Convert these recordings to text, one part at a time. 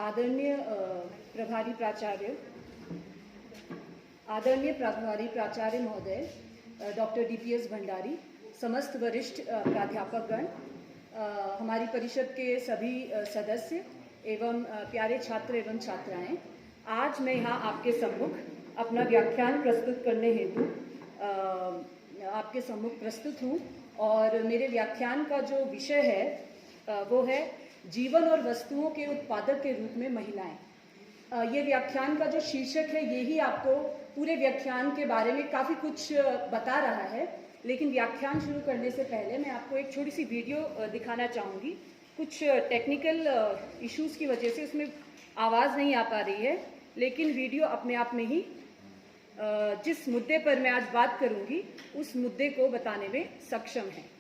आदरणीय प्रभारी प्राचार्य महोदय, डॉक्टर DPS भंडारी, समस्त वरिष्ठ प्राध्यापकगण, हमारी परिषद के सभी सदस्य एवं प्यारे छात्र एवं छात्राएं, आज मैं यहाँ आपके सम्मुख अपना व्याख्यान प्रस्तुत करने हेतु आपके सम्मुख प्रस्तुत हूँ। और मेरे व्याख्यान का जो विषय है वो है जीवन और वस्तुओं के उत्पादक के रूप में महिलाएं। ये व्याख्यान का जो शीर्षक है यही आपको पूरे व्याख्यान के बारे में काफ़ी कुछ बता रहा है, लेकिन व्याख्यान शुरू करने से पहले मैं आपको एक छोटी सी वीडियो दिखाना चाहूँगी। कुछ टेक्निकल इश्यूज़ की वजह से उसमें आवाज़ नहीं आ पा रही है, लेकिन वीडियो अपने आप में ही जिस मुद्दे पर मैं आज बात करूँगी उस मुद्दे को बताने में सक्षम है।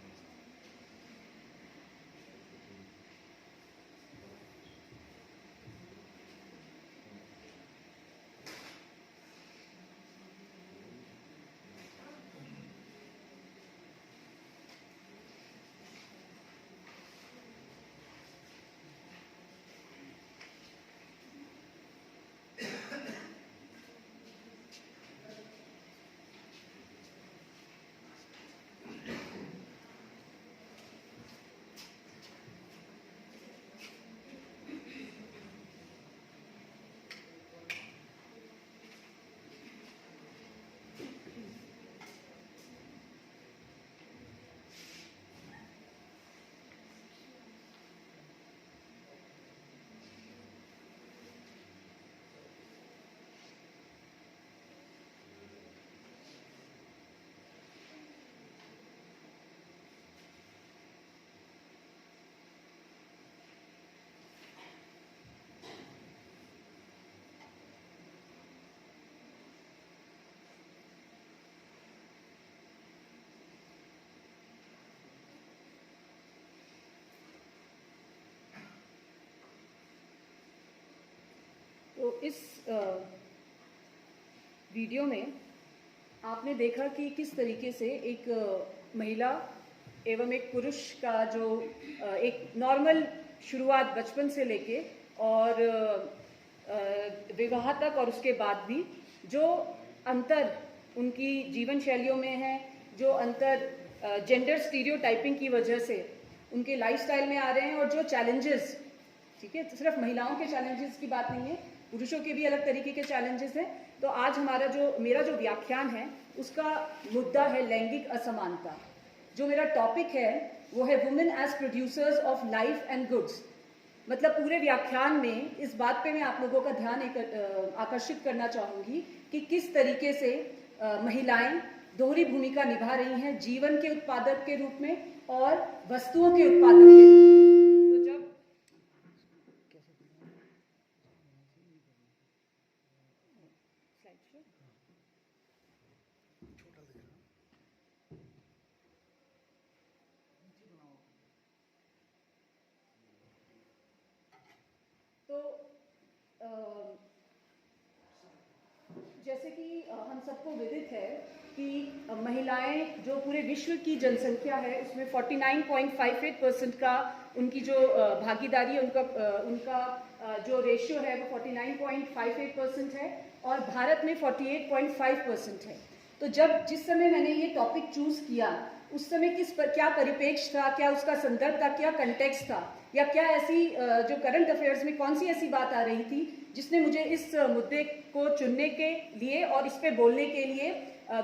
तो इस वीडियो में आपने देखा कि किस तरीके से एक महिला एवं एक पुरुष का जो एक नॉर्मल शुरुआत बचपन से लेके और विवाह तक और उसके बाद भी जो अंतर उनकी जीवन शैलियों में है, जो अंतर जेंडर स्टीरियोटाइपिंग की वजह से उनके लाइफस्टाइल में आ रहे हैं, और जो चैलेंजेस, ठीक है, सिर्फ महिलाओं के चैलेंजेस की बात नहीं है, पुरुषों के भी अलग तरीके के चैलेंजेस हैं। तो आज मेरा जो व्याख्यान है उसका मुद्दा है लैंगिक असमानता। जो मेरा टॉपिक है वो है women as producers of life and goods. मतलब पूरे व्याख्यान में इस बात पे मैं आप लोगों का ध्यान आकर्षित करना चाहूँगी कि किस तरीके से महिलाएं दोहरी भूमिका निभा रही हैं जीवन के उत्पादक के रूप में और वस्तुओं के उत्पादक के रूप में। तो जैसे कि हम सबको विदित है कि महिलाएं जो पूरे विश्व की जनसंख्या है उसमें 49.58% का उनकी जो भागीदारी है, उनका जो रेशियो है वो 49.58% है और भारत में 48.5% है। तो जिस समय मैंने ये टॉपिक चूज किया उस समय क्या परिप्रेक्ष्य था, क्या उसका संदर्भ था, क्या कंटेक्स्ट था, या क्या ऐसी जो करंट अफेयर्स में कौन सी ऐसी बात आ रही थी जिसने मुझे इस मुद्दे को चुनने के लिए और इस पे बोलने के लिए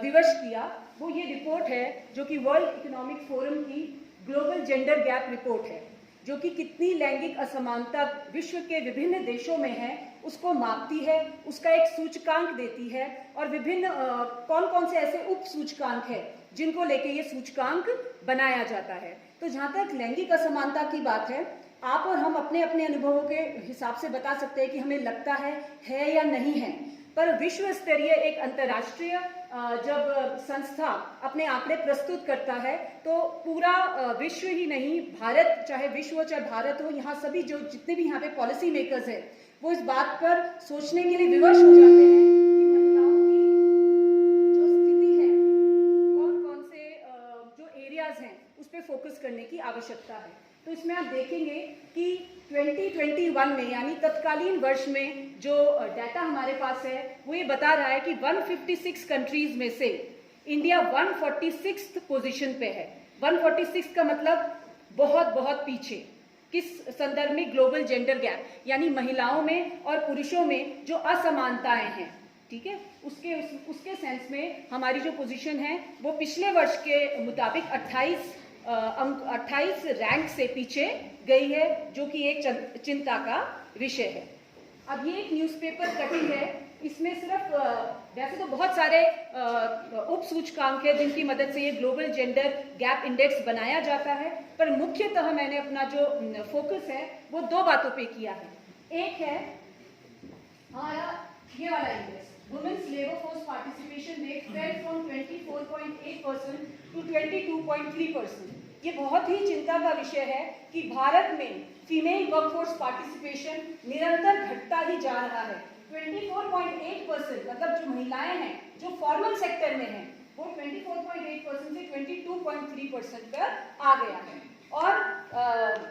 विवश किया। वो ये रिपोर्ट है जो कि वर्ल्ड इकोनॉमिक फोरम की ग्लोबल जेंडर गैप रिपोर्ट है, जो कि कितनी लैंगिक असमानता विश्व के विभिन्न देशों में है उसको मापती है, उसका एक सूचकांक देती है, और विभिन्न कौन कौन से ऐसे उप सूचकांक है जिनको लेके ये सूचकांक बनाया जाता है। तो जहाँ तक लैंगिक असमानता की बात है, आप और हम अपने अपने अनुभवों के हिसाब से बता सकते हैं कि हमें लगता है या नहीं है, पर विश्व स्तरीय एक अंतर्राष्ट्रीय जब संस्था अपने आंकड़े प्रस्तुत करता है तो पूरा विश्व ही नहीं, भारत चाहे विश्व हो चाहे भारत हो, यहाँ सभी जो जितने भी यहाँ पे पॉलिसी मेकर्स है वो इस बात पर सोचने के लिए विवश हो जाते हैं कि महिलाओं की जो स्थिति है, कौन कौन से जो एरियाज हैं उस पर फोकस करने की आवश्यकता है। तो इसमें आप देखेंगे कि 2021 में यानी तत्कालीन वर्ष में जो डाटा हमारे पास है वो ये बता रहा है कि 156 कंट्रीज में से इंडिया 146th पोजीशन पे है। 146 का मतलब बहुत बहुत पीछे। किस संदर्भ में? ग्लोबल जेंडर गैप, यानी महिलाओं में और पुरुषों में जो असमानताएं हैं, ठीक है, उसके सेंस में हमारी जो पोजीशन है वो पिछले वर्ष के मुताबिक 28 रैंक से पीछे गई है, जो कि एक चिंता का विषय है। अब ये एक न्यूज़पेपर कटिंग है, इसमें सिर्फ वैसे तो बहुत सारे उप सूचकांक है जिनकी मदद से ये ग्लोबल जेंडर गैप इंडेक्स बनाया जाता है, पर मुख्यतः मैंने अपना जो फोकस है वो दो बातों पे किया है। एक है हमारा ये वाला index, women's labour force participation rate fell from 24.8% to 22.3%। ये बहुत ही चिंता का विषय है कि भारत में फीमेल वर्कफोर्स पार्टिसिपेशन निरंतर घटता ही जा रहा है। 24.8% मतलब जो महिलाएं हैं जो फॉर्मल सेक्टर में हैं वो 24.8% से 22.3% पर आ गया है। और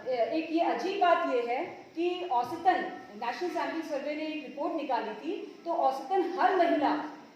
एक ये अजीब बात ये है कि औसतन नेशनल सैम्पल सर्वे ने एक रिपोर्ट निकाली थी, तो औसतन हर महिला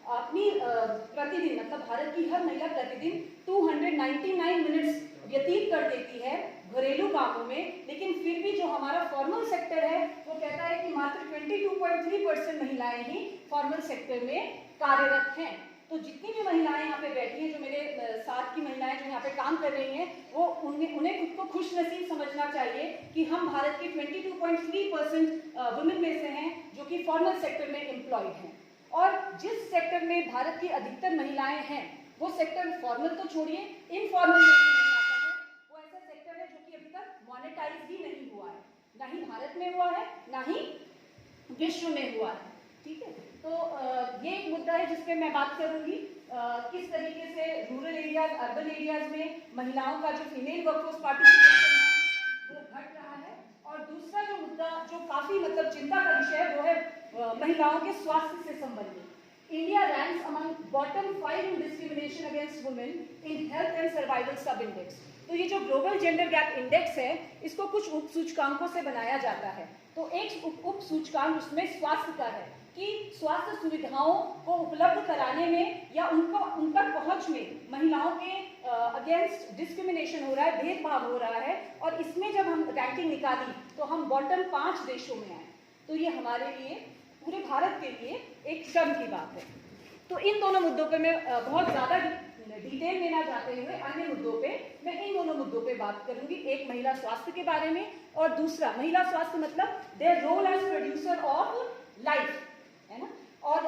अपनी प्रतिदिन मतलब भारत की हर महिला प्रतिदिन 299 मिनट्स व्यतीत कर देती है घरेलू कामों में, लेकिन फिर भी जो हमारा फॉर्मल सेक्टर है वो कहता है कि मात्र 22.3% महिलाएं ही फॉर्मल सेक्टर में कार्यरत हैं। तो जितनी भी महिलाएं यहाँ पे बैठी हैं, जो मेरे साथ की महिलाएं जो यहाँ पे काम कर रही हैं, वो उन्हें खुद को खुश नसीब समझना चाहिए कि हम भारत के 22.3% वुमेन में से हैं जो कि फॉर्मल सेक्टर में एम्प्लॉयड हैं। और जिस सेक्टर में भारत की अधिकतर महिलाएं हैं वो सेक्टर फॉर्मल तो छोड़िए, इनफॉर्मल में भी नहीं आता है। वो ऐसा सेक्टर है जो कि अभी तक मॉनेटाइज ही नहीं हुआ है, ना ही भारत में हुआ है ना ही विश्व में हुआ है, ठीक है। तो ये एक मुद्दा है जिस पे मैं बात करूंगी, किस तरीके से रूरल एरियाज, अर्बन एरियाज में महिलाओं का जो फीमेल वर्कफोर्स पार्टिसिपेशन है वो घट रहा है। और दूसरा जो मुद्दा जो काफी मतलब चिंता का विषय है वो है महिलाओं के स्वास्थ्य से संबंधित। India ranks among bottom 5 in discrimination against women in health and survival sub index। तो ये जो ग्लोबल जेंडर गैप इंडेक्स है इसको कुछ उप सूचकांकों से बनाया जाता है। तो एक उप सूचकांक उसमें स्वास्थ्य का है कि स्वास्थ्य सुविधाओं को उपलब्ध कराने में या उन तक पहुंच में महिलाओं के अगेंस्ट डिस्क्रिमिनेशन हो रहा है, भेदभाव हो रहा है। और इसमें जब हम रैंकिंग निकाली तो हम बॉटम 5 देशों में आए। तो ये हमारे लिए, पूरे भारत के लिए एक शर्म की बात है। तो इन दोनों मुद्दों पे मैं बहुत ज़्यादा डिटेल में ना जाते हुए अन्य मुद्दों पे मैं इन दोनों मुद्दों पे बात करूंगी। एक महिला स्वास्थ्य के बारे में और दूसरा महिला स्वास्थ्य मतलब their role as producer of life, है ना। और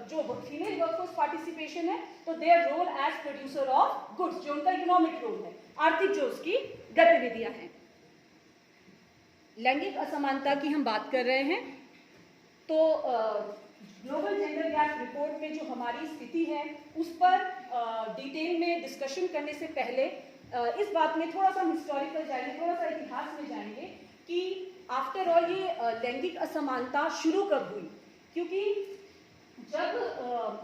जो फीमेल वर्कफोर्स पार्टिसिपेशन है तो their role as producer of goods, जो उनका इकोनॉमिक रोल है, आर्थिक जो उसकी गतिविधियां हैं। लैंगिक असमानता की हम बात कर रहे हैं तो ग्लोबल जेंडर गैप रिपोर्ट में जो हमारी स्थिति है उस पर डिटेल में डिस्कशन करने से पहले इस बात में थोड़ा सा हिस्टोरिकल जाएंगे, थोड़ा सा इतिहास में जाएंगे कि आफ्टर ऑल ये लैंगिक असमानता शुरू कब हुई। क्योंकि जब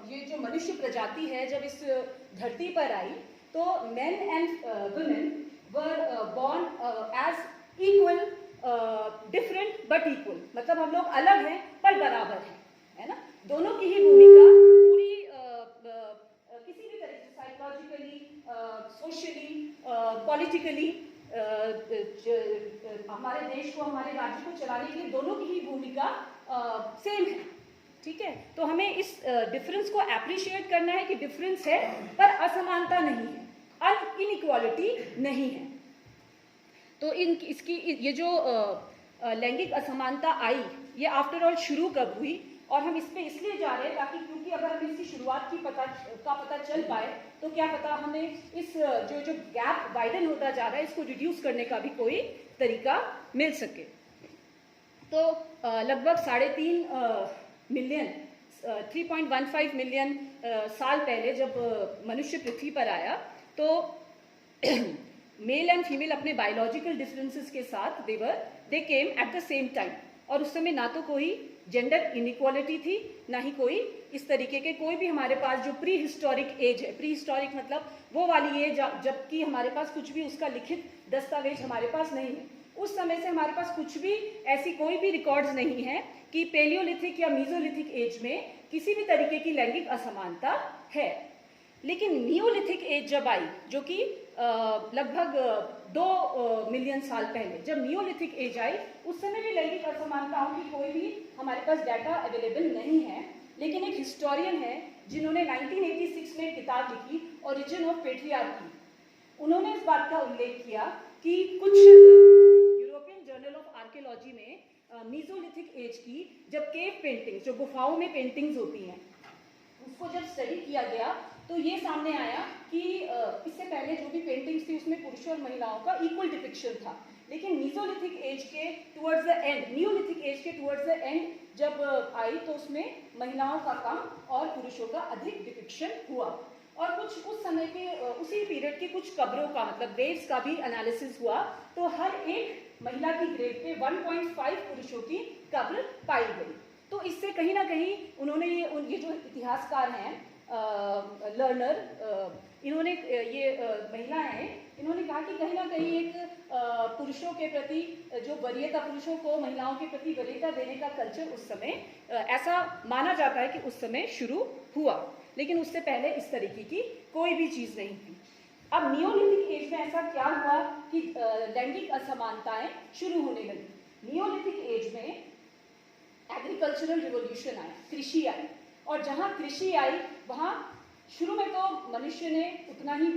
ये जो मनुष्य प्रजाति है जब इस धरती पर आई तो men and women were born as equal, different but equal, मतलब हम लोग अलग हैं पर बराबर हैं, है ना। दोनों की ही भूमिका पूरी किसी भी तरह से साइकोलॉजिकली, सोशली, पॉलिटिकली हमारे देश को, हमारे राज्य को चलाने के लिए दोनों की ही भूमिका सेम है, ठीक है। तो हमें इस डिफरेंस को एप्रिशिएट करना है कि डिफरेंस है पर असमानता नहीं है, इनइक्वालिटी नहीं है। तो इसकी ये जो लैंगिक असमानता आई ये आफ्टर ऑल शुरू कब हुई, और हम इस पे इसलिए जा रहे हैं ताकि क्योंकि अगर हमें इसकी शुरुआत का पता चल पाए तो क्या पता हमें इस जो गैप वाइडन होता जा रहा है इसको रिड्यूस करने का भी कोई तरीका मिल सके। तो लगभग 3.5 मिलियन 3.15 मिलियन साल पहले जब मनुष्य पृथ्वी पर आया तो मेल एंड फीमेल अपने बायोलॉजिकल डिफरेंसेस के साथ they came at the same time, और उस समय ना तो कोई जेंडर इनइक्वालिटी थी, ना ही कोई इस तरीके के कोई भी हमारे पास जो प्री हिस्टोरिक एज है, प्री हिस्टोरिक मतलब वो वाली एज जबकि हमारे पास कुछ भी उसका लिखित दस्तावेज हमारे पास नहीं है। उस समय से हमारे पास कुछ भी ऐसी कोई भी रिकॉर्ड्स नहीं है कि पेलियोलिथिक या मीजोलिथिक एज में किसी भी तरीके की लैंगिक असमानता है। लेकिन नियोलिथिक एज जब आई, जो कि लगभग 2 मिलियन साल पहले जब नियोलिथिक एज आई, उस समय भी लैंगिक असमानताओं की कोई भी हमारे पास डाटा अवेलेबल नहीं है। लेकिन एक हिस्टोरियन है जिन्होंने 1986 में एक किताब लिखी, ओरिजिन ऑफ पेट्रियार्की। उन्होंने इस बात का उल्लेख किया कि कुछ यूरोपियन जर्नल ऑफ आर्कियोलॉजी में मीजोलिथिक एज की जब केव पेंटिंग्स, जो गुफाओं में पेंटिंग्स होती हैं, उसको जब स्टडी किया गया तो ये सामने आया कि इससे पहले जो भी पेंटिंग्स थी उसमें पुरुषों और महिलाओं का इक्वल डिपिक्शन था। लेकिन मीजोलिथिक एज के towards the end, Neolithic age के टुवर्ड्स द एंड जब आई तो उसमें महिलाओं का कम और पुरुषों का अधिक डिपिक्शन हुआ। और कुछ उस समय के उसी पीरियड की कुछ कब्रों का मतलब ग्रेव्स का भी एनालिसिस हुआ, तो हर एक महिला की ग्रेव पे 1.5 पुरुषों की कब्र पाई गई। तो इससे कहीं ना कहीं उन्होंने ये जो इतिहासकार हैं लर्नर, इन्होंने ये महिलाएं हैं, इन्होंने कहा कि कहीं ना कहीं एक पुरुषों के प्रति जो वरीयता, पुरुषों को महिलाओं के प्रति वरीयता देने का कल्चर उस समय ऐसा माना जाता है कि उस समय शुरू हुआ, लेकिन उससे पहले इस तरीके की कोई भी चीज नहीं थी। अब नियोलिथिक एज में ऐसा क्या हुआ कि लैंगिक असमानताएं शुरू होने लगी। नियोलिथिक एज में एग्रीकल्चरल रिवोल्यूशन आया, कृषि आई, और जहां कृषि आई वहां शुरू में तो मनुष्य ने उतना ही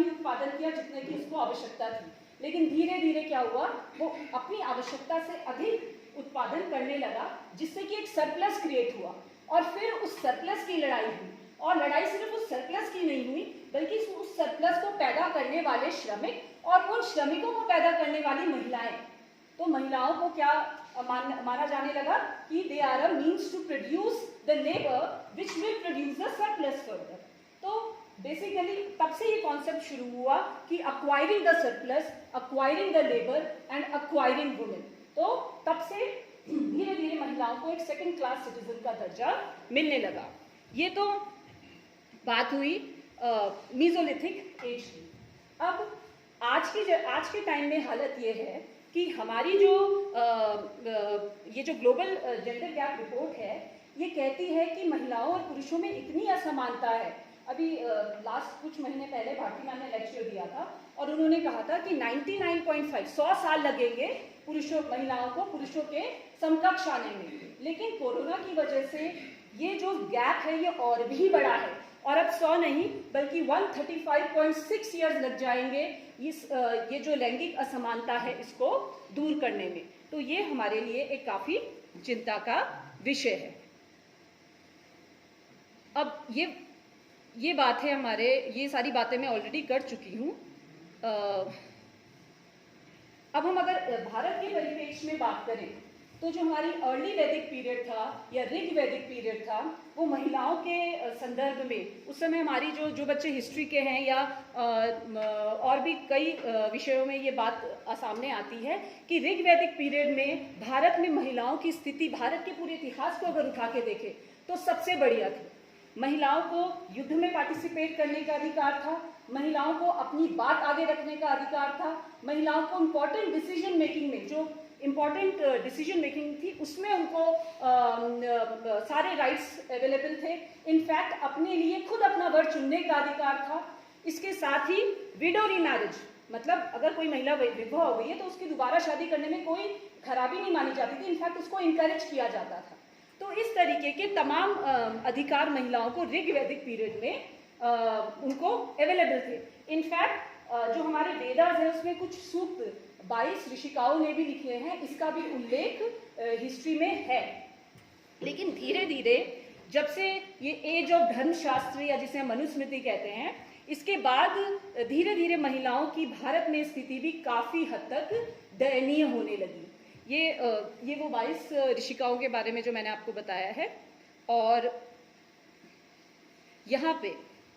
उत्पादन किया जितने की उसको आवश्यकता थी, लेकिन धीरे धीरे क्या हुआ, वो अपनी आवश्यकता से अधिक उत्पादन करने लगा, जिससे कि एक सरप्लस क्रिएट हुआ। और फिर उस सरप्लस की लड़ाई हुई, और लड़ाई सिर्फ उस सरप्लस की नहीं हुई बल्कि उस सरप्लस को पैदा करने वाले श्रमिक और उन श्रमिकों को पैदा करने वाली महिलाएं। तो महिलाओं को क्या माना जाने लगा कि they are a means to produce the labour which will produce the surplus further. तो बेसिकली तब से ये कॉन्सेप्ट शुरू हुआ कि acquiring the surplus, acquiring the labour and acquiring women. तो तब से धीरे धीरे महिलाओं को एक सेकंड क्लास सिटीजन का दर्जा मिलने लगा। ये तो बात हुई मीजोलिथिक एज की। अब आज के टाइम में हालत ये है कि हमारी ये जो ग्लोबल जेंडर गैप रिपोर्ट है, ये कहती है कि महिलाओं और पुरुषों में इतनी असमानता है। अभी लास्ट कुछ महीने पहले भारती मैम ने लेक्चर दिया था और उन्होंने कहा था कि 99.5 100 साल लगेंगे महिलाओं को पुरुषों के समकक्ष आने में, लेकिन कोरोना की वजह से ये जो गैप है ये और भी बड़ा है, और अब 100 नहीं बल्कि 135.6 ईयर्स लग जाएंगे ये जो लैंगिक असमानता है इसको दूर करने में। तो ये हमारे लिए एक काफी चिंता का विषय है। अब ये बात है ये सारी बातें मैं ऑलरेडी कर चुकी हूँ। अब हम अगर भारत के परिप्रेक्ष्य में बात करें तो जो हमारी अर्ली वैदिक पीरियड था या ऋग वैदिक पीरियड था, वो महिलाओं के संदर्भ में उस समय हमारी जो बच्चे हिस्ट्री के हैं या और भी कई विषयों में ये बात सामने आती है कि ऋग वैदिक पीरियड में भारत में महिलाओं की स्थिति, भारत के पूरे इतिहास को अगर उठा के देखें तो सबसे बढ़िया थी। महिलाओं को युद्ध में पार्टिसिपेट करने का अधिकार था, महिलाओं को अपनी बात आगे रखने का अधिकार था, महिलाओं को इम्पोर्टेंट डिसीजन मेकिंग में, जो इम्पॉर्टेंट डिसीजन मेकिंग थी उसमें उनको सारे राइट्स अवेलेबल थे। इनफैक्ट अपने लिए खुद अपना वर चुनने का अधिकार था। इसके साथ ही विडो रीमैरिज, मतलब अगर कोई महिला विधवा हो गई है तो उसकी दोबारा शादी करने में कोई खराबी नहीं मानी जाती थी, इनफैक्ट उसको इनकरेज किया जाता था। तो इस तरीके के तमाम अधिकार महिलाओं को ऋग वैदिक पीरियड में उनको अवेलेबल थे। इनफैक्ट जो हमारे वेदास है उसमें कुछ सूक्त 22 ऋषिकाओं ने भी लिखे हैं, इसका भी उल्लेख हिस्ट्री में है। लेकिन धीरे धीरे जब से ये एज ऑफ धर्मशास्त्र या जिसे हम मनुस्मृति कहते हैं, इसके बाद धीरे धीरे महिलाओं की भारत में स्थिति भी काफी हद तक दयनीय होने लगी। ये वो 22 ऋषिकाओं के बारे में जो मैंने आपको बताया है। और यहाँ पे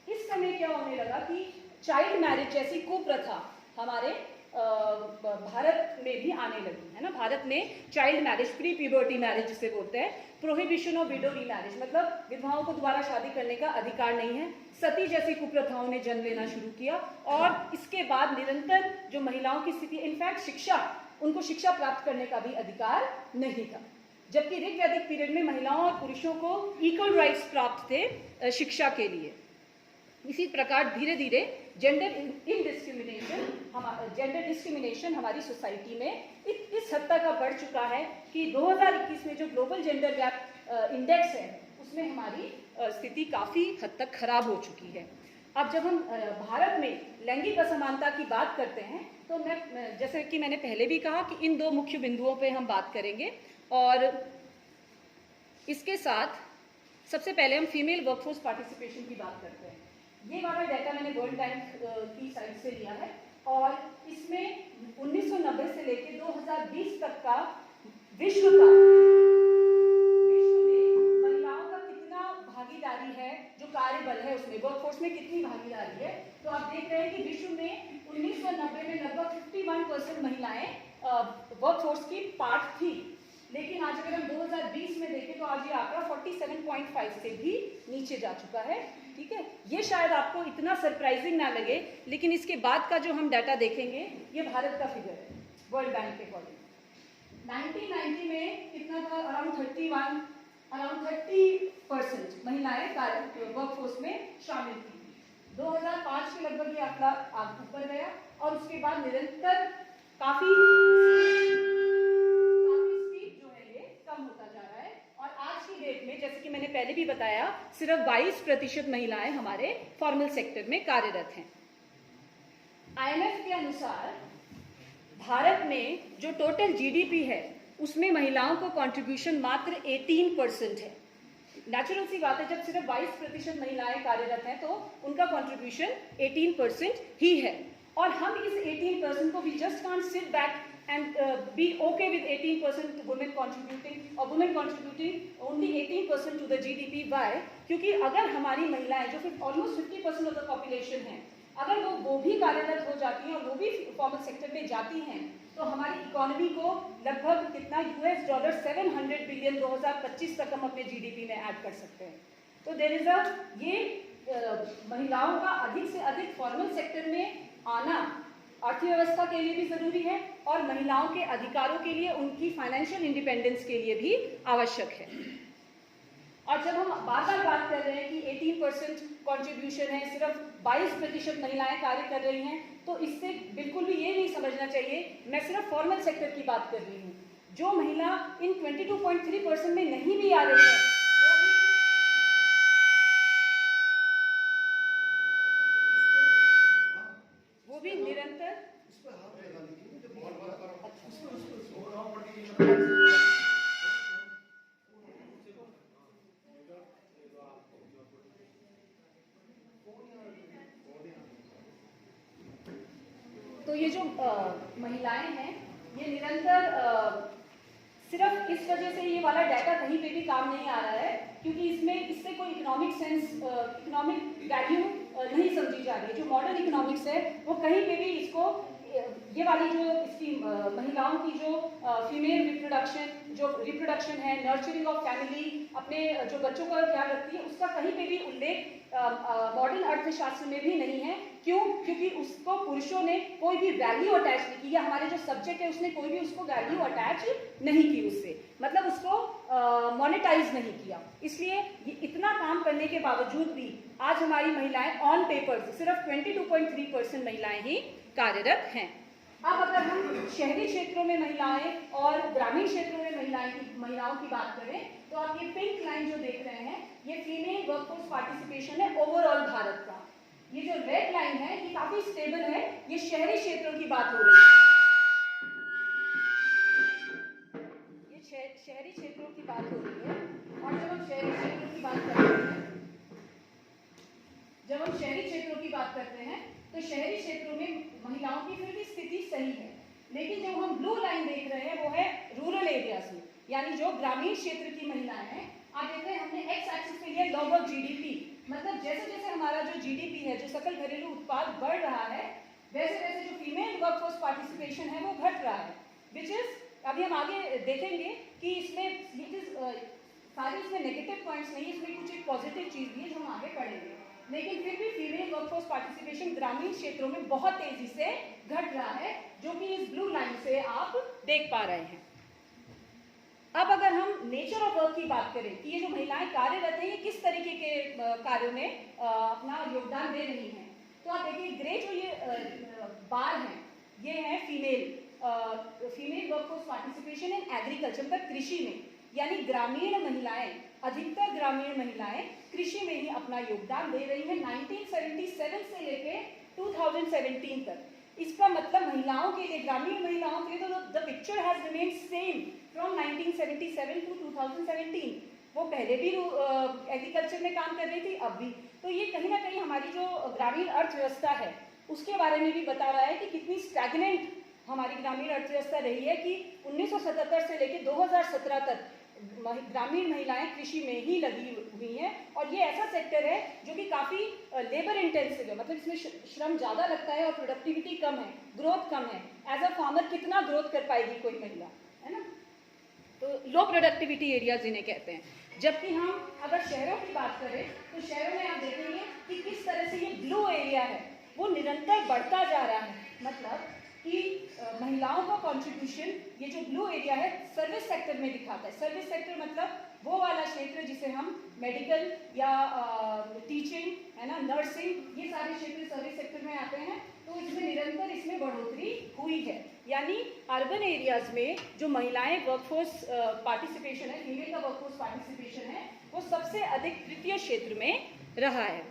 इस समय क्या होने लगा कि चाइल्ड मैरिज जैसी कुप्रथा हमारे भारत में भी आने लगी है ना। भारत में child marriage, pre puberty marriage जिसे बोलते हैं, प्रोहिबिशन ऑफ विडो रीमैरिज, मतलब विधवाओं को दोबारा शादी करने का अधिकार नहीं है, सती जैसी कुप्रथाओं ने जन्म लेना शुरू किया। और इसके बाद निरंतर जो महिलाओं की स्थिति, इनफैक्ट शिक्षा, उनको शिक्षा प्राप्त करने का भी अधिकार नहीं था, जबकि ऋग्वैदिक पीरियड में महिलाओं और पुरुषों को इक्वल राइट्स प्राप्त थे शिक्षा के लिए। इसी प्रकार धीरे धीरे जेंडर डिस्क्रिमिनेशन हमारी सोसाइटी में इस हद तक बढ़ चुका है कि 2021 में जो ग्लोबल जेंडर गैप इंडेक्स है उसमें हमारी स्थिति काफ़ी हद तक खराब हो चुकी है। अब जब हम भारत में लैंगिक असमानता की बात करते हैं तो मैं, जैसे कि मैंने पहले भी कहा कि इन दो मुख्य बिंदुओं पे हम बात करेंगे। और इसके साथ सबसे पहले हम फीमेल वर्कफोर्स पार्टिसिपेशन की बात करते हैं। ये वाला डाटा मैंने वर्ल्ड बैंक की साइट से लिया है और इसमें 1990 से लेकर 2020 तक का विश्व में महिलाओं का कितना भागीदारी है, जो कार्यबल है उसमें, वर्कफोर्स में कितनी भागीदारी है। तो आप देख रहे हैं कि विश्व में 1990 में लगभग 51% महिलाएं वर्कफोर्स की पार्ट थी, लेकिन आज अगर हम 2020 में देखें तो आज ये आंकड़ा 47.5 से भी नीचे जा चुका है। ठीक है, ये शायद आपको इतना सरप्राइजिंग ना लगे, लेकिन इसके बाद का जो हम डाटा देखेंगे ये भारत का फिगर है वर्ल्ड बैंक के अकॉर्डिंग। 1990 में कितना था, अराउंड 30% महिलाएं वर्कफोर्स में शामिल थी। 2005 के लगभग ये आंकड़ा ऊपर गया और उसके बाद निरंतर काफी कम होता जा रहा है। और आज की डेट में, जैसे कि मैंने पहले भी बताया, सिर्फ 22% महिलाएं हमारे फॉर्मल सेक्टर में कार्यरत हैं। IMF के अनुसार भारत में जो टोटल GDP है उसमें महिलाओं को कंट्रीब्यूशन मात्र 18% है। नेचुरल सी बात है, जब सिर्फ 22% महिलाएं कार्यरत हैं तो उनका कंट्रीब्यूशन 18% ही है। और हम इस 18% को, we just can't sit back and be okay with 18% women contributing or women contributing only 18% to the GDP. Why? क्योंकि अगर हमारी महिलाएं जो फिर almost 50% of the population है, अगर वो भी कार्यरत हो जाती हैं और वो भी फॉर्मल सेक्टर में जाती हैं तो हमारी इकोनॉमी को लगभग कितना $700 बिलियन 2025 तक हम अपने GDP में ऐड कर सकते हैं। तो देयर इज महिलाओं का अधिक से अधिक फॉर्मल सेक्टर में आना अर्थव्यवस्था के लिए भी जरूरी है और महिलाओं के अधिकारों के लिए, उनकी फाइनेंशियल इंडिपेंडेंस के लिए भी आवश्यक है। और जब हम बार बात कर रहे हैं कि 18% कंट्रीब्यूशन है, सिर्फ 22% महिलाएं कार्य कर रही हैं, तो इससे बिल्कुल भी ये नहीं समझना चाहिए मैं सिर्फ फॉर्मल सेक्टर की बात कर रही हूँ। जो महिला इन 22.3% में नहीं भी आ रही है वो भी निरंतर तो ये जो महिलाएं हैं ये निरंतर सिर्फ इस वजह से ये वाला डाटा कहीं पे भी काम नहीं आ रहा है क्योंकि इससे कोई इकोनॉमिक वैल्यू नहीं समझी जा रही है। जो मॉडर्न इकोनॉमिक्स है वो कहीं पे भी इसको, ये वाली जो इसकी महिलाओं की जो फीमेल रिप्रोडक्शन है, नर्चरिंग ऑफ फैमिली, अपने जो बच्चों का ख्याल रखती है, उसका कहीं पे भी उल्लेख मॉडर्न अर्थशास्त्र में भी नहीं है। क्यों? क्योंकि उसको पुरुषों ने कोई भी वैल्यू अटैच नहीं की, या हमारे जो सब्जेक्ट है उसने कोई भी उसको वैल्यू अटैच नहीं की, उससे मतलब उसको मोनेटाइज नहीं किया। इसलिए ये इतना काम करने के बावजूद भी आज हमारी महिलाएं ऑन पेपर सिर्फ 22.3% महिलाएं ही कार्यरत हैं। अब अगर हम शहरी क्षेत्रों में महिलाएं और ग्रामीण क्षेत्रों में महिलाओं की बात करें तो आप ये पिंक लाइन जो देख रहे हैं ये फीमेल वर्कफोर्स पार्टिसिपेशन है ओवरऑल भारत का। ये जो रेड लाइन है ये काफी स्टेबल है, ये शहरी क्षेत्रों की बात हो रही है, ये शहरी क्षेत्रों की बात हो रही है। और जब हम शहरी क्षेत्रों की बात करते हैं तो शहरी क्षेत्रों में महिलाओं की फिर भी स्थिति सही है, लेकिन जो हम ब्लू लाइन देख रहे हैं वो है रूरल एरियाज में, यानी जो ग्रामीण क्षेत्र की महिलाएं हैं। आप देखते हैं हमने एक्स एक्सिस पे लिया लॉग ऑफ GDP, मतलब जैसे जैसे हमारा जो GDP है, जो सकल घरेलू उत्पाद बढ़ रहा है, वैसे वैसे जो फीमेल वर्कफोर्स पार्टिसिपेशन है वो घट रहा है, विच इज अभी हम आगे देखेंगे कि इसमें इट इज सारे इसमें नेगेटिव पॉइंट्स नहीं, इसमें कुछ एक पॉजिटिव चीज भी है जो हम आगे पढ़ेंगे। लेकिन फिर भी फीमेल वर्कफोर्स पार्टिसिपेशन ग्रामीण क्षेत्रों में बहुत तेजी से घट रहा है, जो कि इस ब्लू लाइन से आप देख पा रहे हैं। अब अगर हम नेचर ऑफ वर्क की बात करें कि ये जो महिलाएं कार्यरत हैं ये किस तरीके के कार्यों में अपना योगदान दे रही हैं, तो आप देखिए ग्रे जो ये बार हैं ये है female workforce participation in agriculture, मतलब कृषि में, यानी ग्रामीण महिलाएं, अधिकतर ग्रामीण महिलाएं कृषि में ही अपना योगदान दे रही हैं 1977 से लेके 2017 तक। इसका मतलब महिलाओं के लिए, ग्रामीण महिलाओं के लिए तो the picture has remained same from 1977 to 2017। वो पहले भी एग्रीकल्चर में काम कर रही थी, अब भी। तो ये कहीं ना कहीं हमारी जो ग्रामीण अर्थव्यवस्था है उसके बारे में भी बता रहा है कि कितनी स्टैग्नेंट हमारी ग्रामीण अर्थव्यवस्था रही है, कि 1977 से लेकर 2017 तक ग्रामीण महिलाएं कृषि में ही लगी हुई हैं। और ये ऐसा सेक्टर है जो कि काफ़ी लेबर इंटेंसिव है, मतलब इसमें श्रम ज़्यादा लगता है और प्रोडक्टिविटी कम है, ग्रोथ कम है। एज अ फार्मर कितना ग्रोथ कर पाएगी कोई महिला, है ना? तो लो प्रोडक्टिविटी एरियाज इन्हें कहते हैं। जबकि हम अगर शहरों की बात करें तो शहरों में आप देखेंगे कि किस तरह से ये ब्लू एरिया है वो निरंतर बढ़ता जा रहा है, मतलब कि महिलाओं का कंट्रीब्यूशन, ये जो ब्लू एरिया है, सर्विस सेक्टर में दिखाता है। सर्विस सेक्टर मतलब वो वाला क्षेत्र जिसे हम मेडिकल या टीचिंग, है ना, नर्सिंग, ये सारे क्षेत्र सर्विस सेक्टर में आते हैं। तो इसमें निरंतर इसमें बढ़ोतरी हुई है, यानी अर्बन एरियाज में जो महिलाएं वर्कफोर्स पार्टिसिपेशन है, फीमेल का वर्कफोर्स पार्टिसिपेशन है, वो सबसे अधिक तृतीय क्षेत्र में रहा है।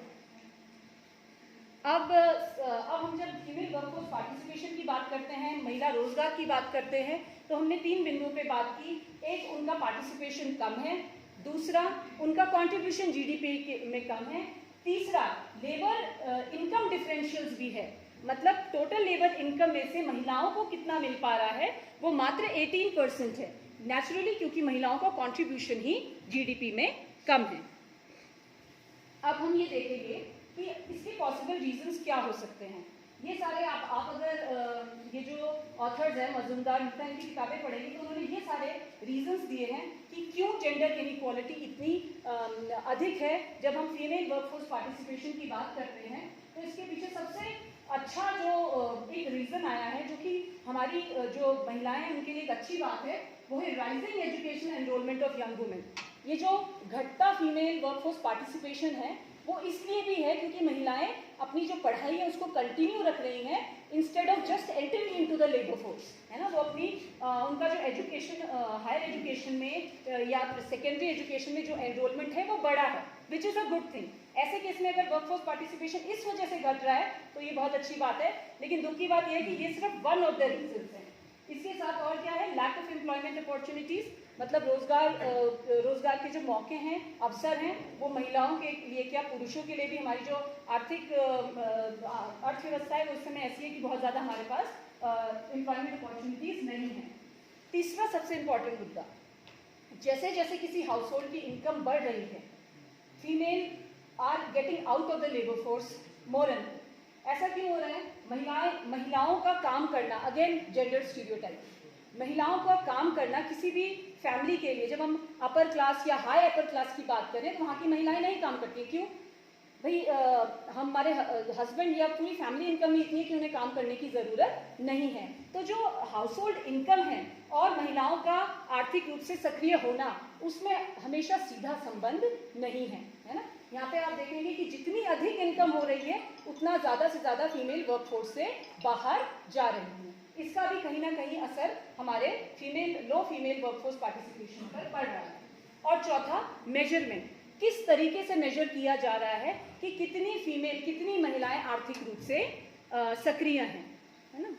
अब हम जब फीमेल वर्कफोर्स पार्टिसिपेशन की बात करते हैं, महिला रोजगार की बात करते हैं, तो हमने 3 बिंदुओं पे बात की। एक, उनका पार्टिसिपेशन कम है। दूसरा, उनका कंट्रीब्यूशन जीडीपी में कम है। तीसरा, लेबर इनकम डिफरेंशियल्स भी है, मतलब टोटल लेबर इनकम में से महिलाओं को कितना मिल पा रहा है वो मात्र 18% है, नेचुरली, क्योंकि महिलाओं का कंट्रीब्यूशन ही जीडीपी में कम है। अब हम ये देखेंगे कि इसके पॉसिबल रीजंस क्या हो सकते हैं। ये सारे आप अगर ये जो ऑथर्स हैं, मजूमदार, मित्ता, इनकी किताबें पढ़ेंगे तो उन्होंने ये सारे रीजंस दिए हैं कि क्यों जेंडर इनइक्वालिटी इतनी अधिक है जब हम फीमेल वर्कफोर्स पार्टिसिपेशन की बात करते हैं। तो इसके पीछे सबसे अच्छा जो एक रीज़न आया है, जो कि हमारी जो महिलाएं हैं उनके लिए एक अच्छी बात है, वो है rising education enrolment of young women. ये जो घटता फीमेल वर्कफोर्स पार्टिसिपेशन है वो इसलिए भी है क्योंकि महिलाएं अपनी जो पढ़ाई है उसको कंटिन्यू रख रही हैं instead of just entering into the labour force, है ना। वो अपनी उनका जो एजुकेशन, हायर एजुकेशन में या सेकेंडरी एजुकेशन में जो एनरोलमेंट है वो बढ़ा है, which is a good thing. ऐसे केस में अगर वर्कफोर्स पार्टिसिपेशन इस वजह से घट रहा है तो ये बहुत अच्छी बात है, लेकिन दुख की बात यह है कि ये सिर्फ वन ऑफ द रीजंस है। इसके साथ और क्या है, लैक ऑफ एम्प्लॉयमेंट अपॉर्चुनिटीज़, मतलब रोजगार के जो मौके हैं, अवसर हैं, वो महिलाओं के लिए क्या पुरुषों के लिए भी, हमारी जो आर्थिक अर्थव्यवस्था है वो इस समय ऐसी है कि बहुत ज़्यादा हमारे पास एम्प्लॉयमेंट अपॉर्चुनिटीज़ नहीं है। तीसरा सबसे इम्पॉर्टेंट मुद्दा, जैसे जैसे किसी हाउस होल्ड की इनकम बढ़ रही है, female are getting out of the labour force more and more. ऐसा क्यों हो रहा है? महिलाओं का काम करना, अगेन जेंडर स्टीरियोटाइप, महिलाओं का काम करना किसी भी फैमिली के लिए, जब हम अपर क्लास या हाई अपर क्लास की बात करें तो वहाँ की महिलाएं नहीं काम करती। क्यों भाई? हमारे हस्बैंड या पूरी फैमिली इनकम ही इतनी है कि उन्हें काम करने की ज़रूरत नहीं है। तो जो हाउस होल्ड इनकम है और महिलाओं का आर्थिक रूप से सक्रिय होना, उसमें हमेशा सीधा संबंध नहीं है, है ना। यहाँ पे आप देखेंगे कि जितनी अधिक इनकम हो रही है उतना ज़्यादा से ज़्यादा फीमेल वर्कफोर्स से बाहर जा रही है। इसका भी कहीं ना कहीं असर हमारे लो फीमेल वर्कफोर्स पार्टिसिपेशन पर पड़ रहा है। और चौथा, मेजरमेंट, किस तरीके से मेजर किया जा रहा है कि कितनी महिलाएं आर्थिक रूप से सक्रिय हैं, है ना।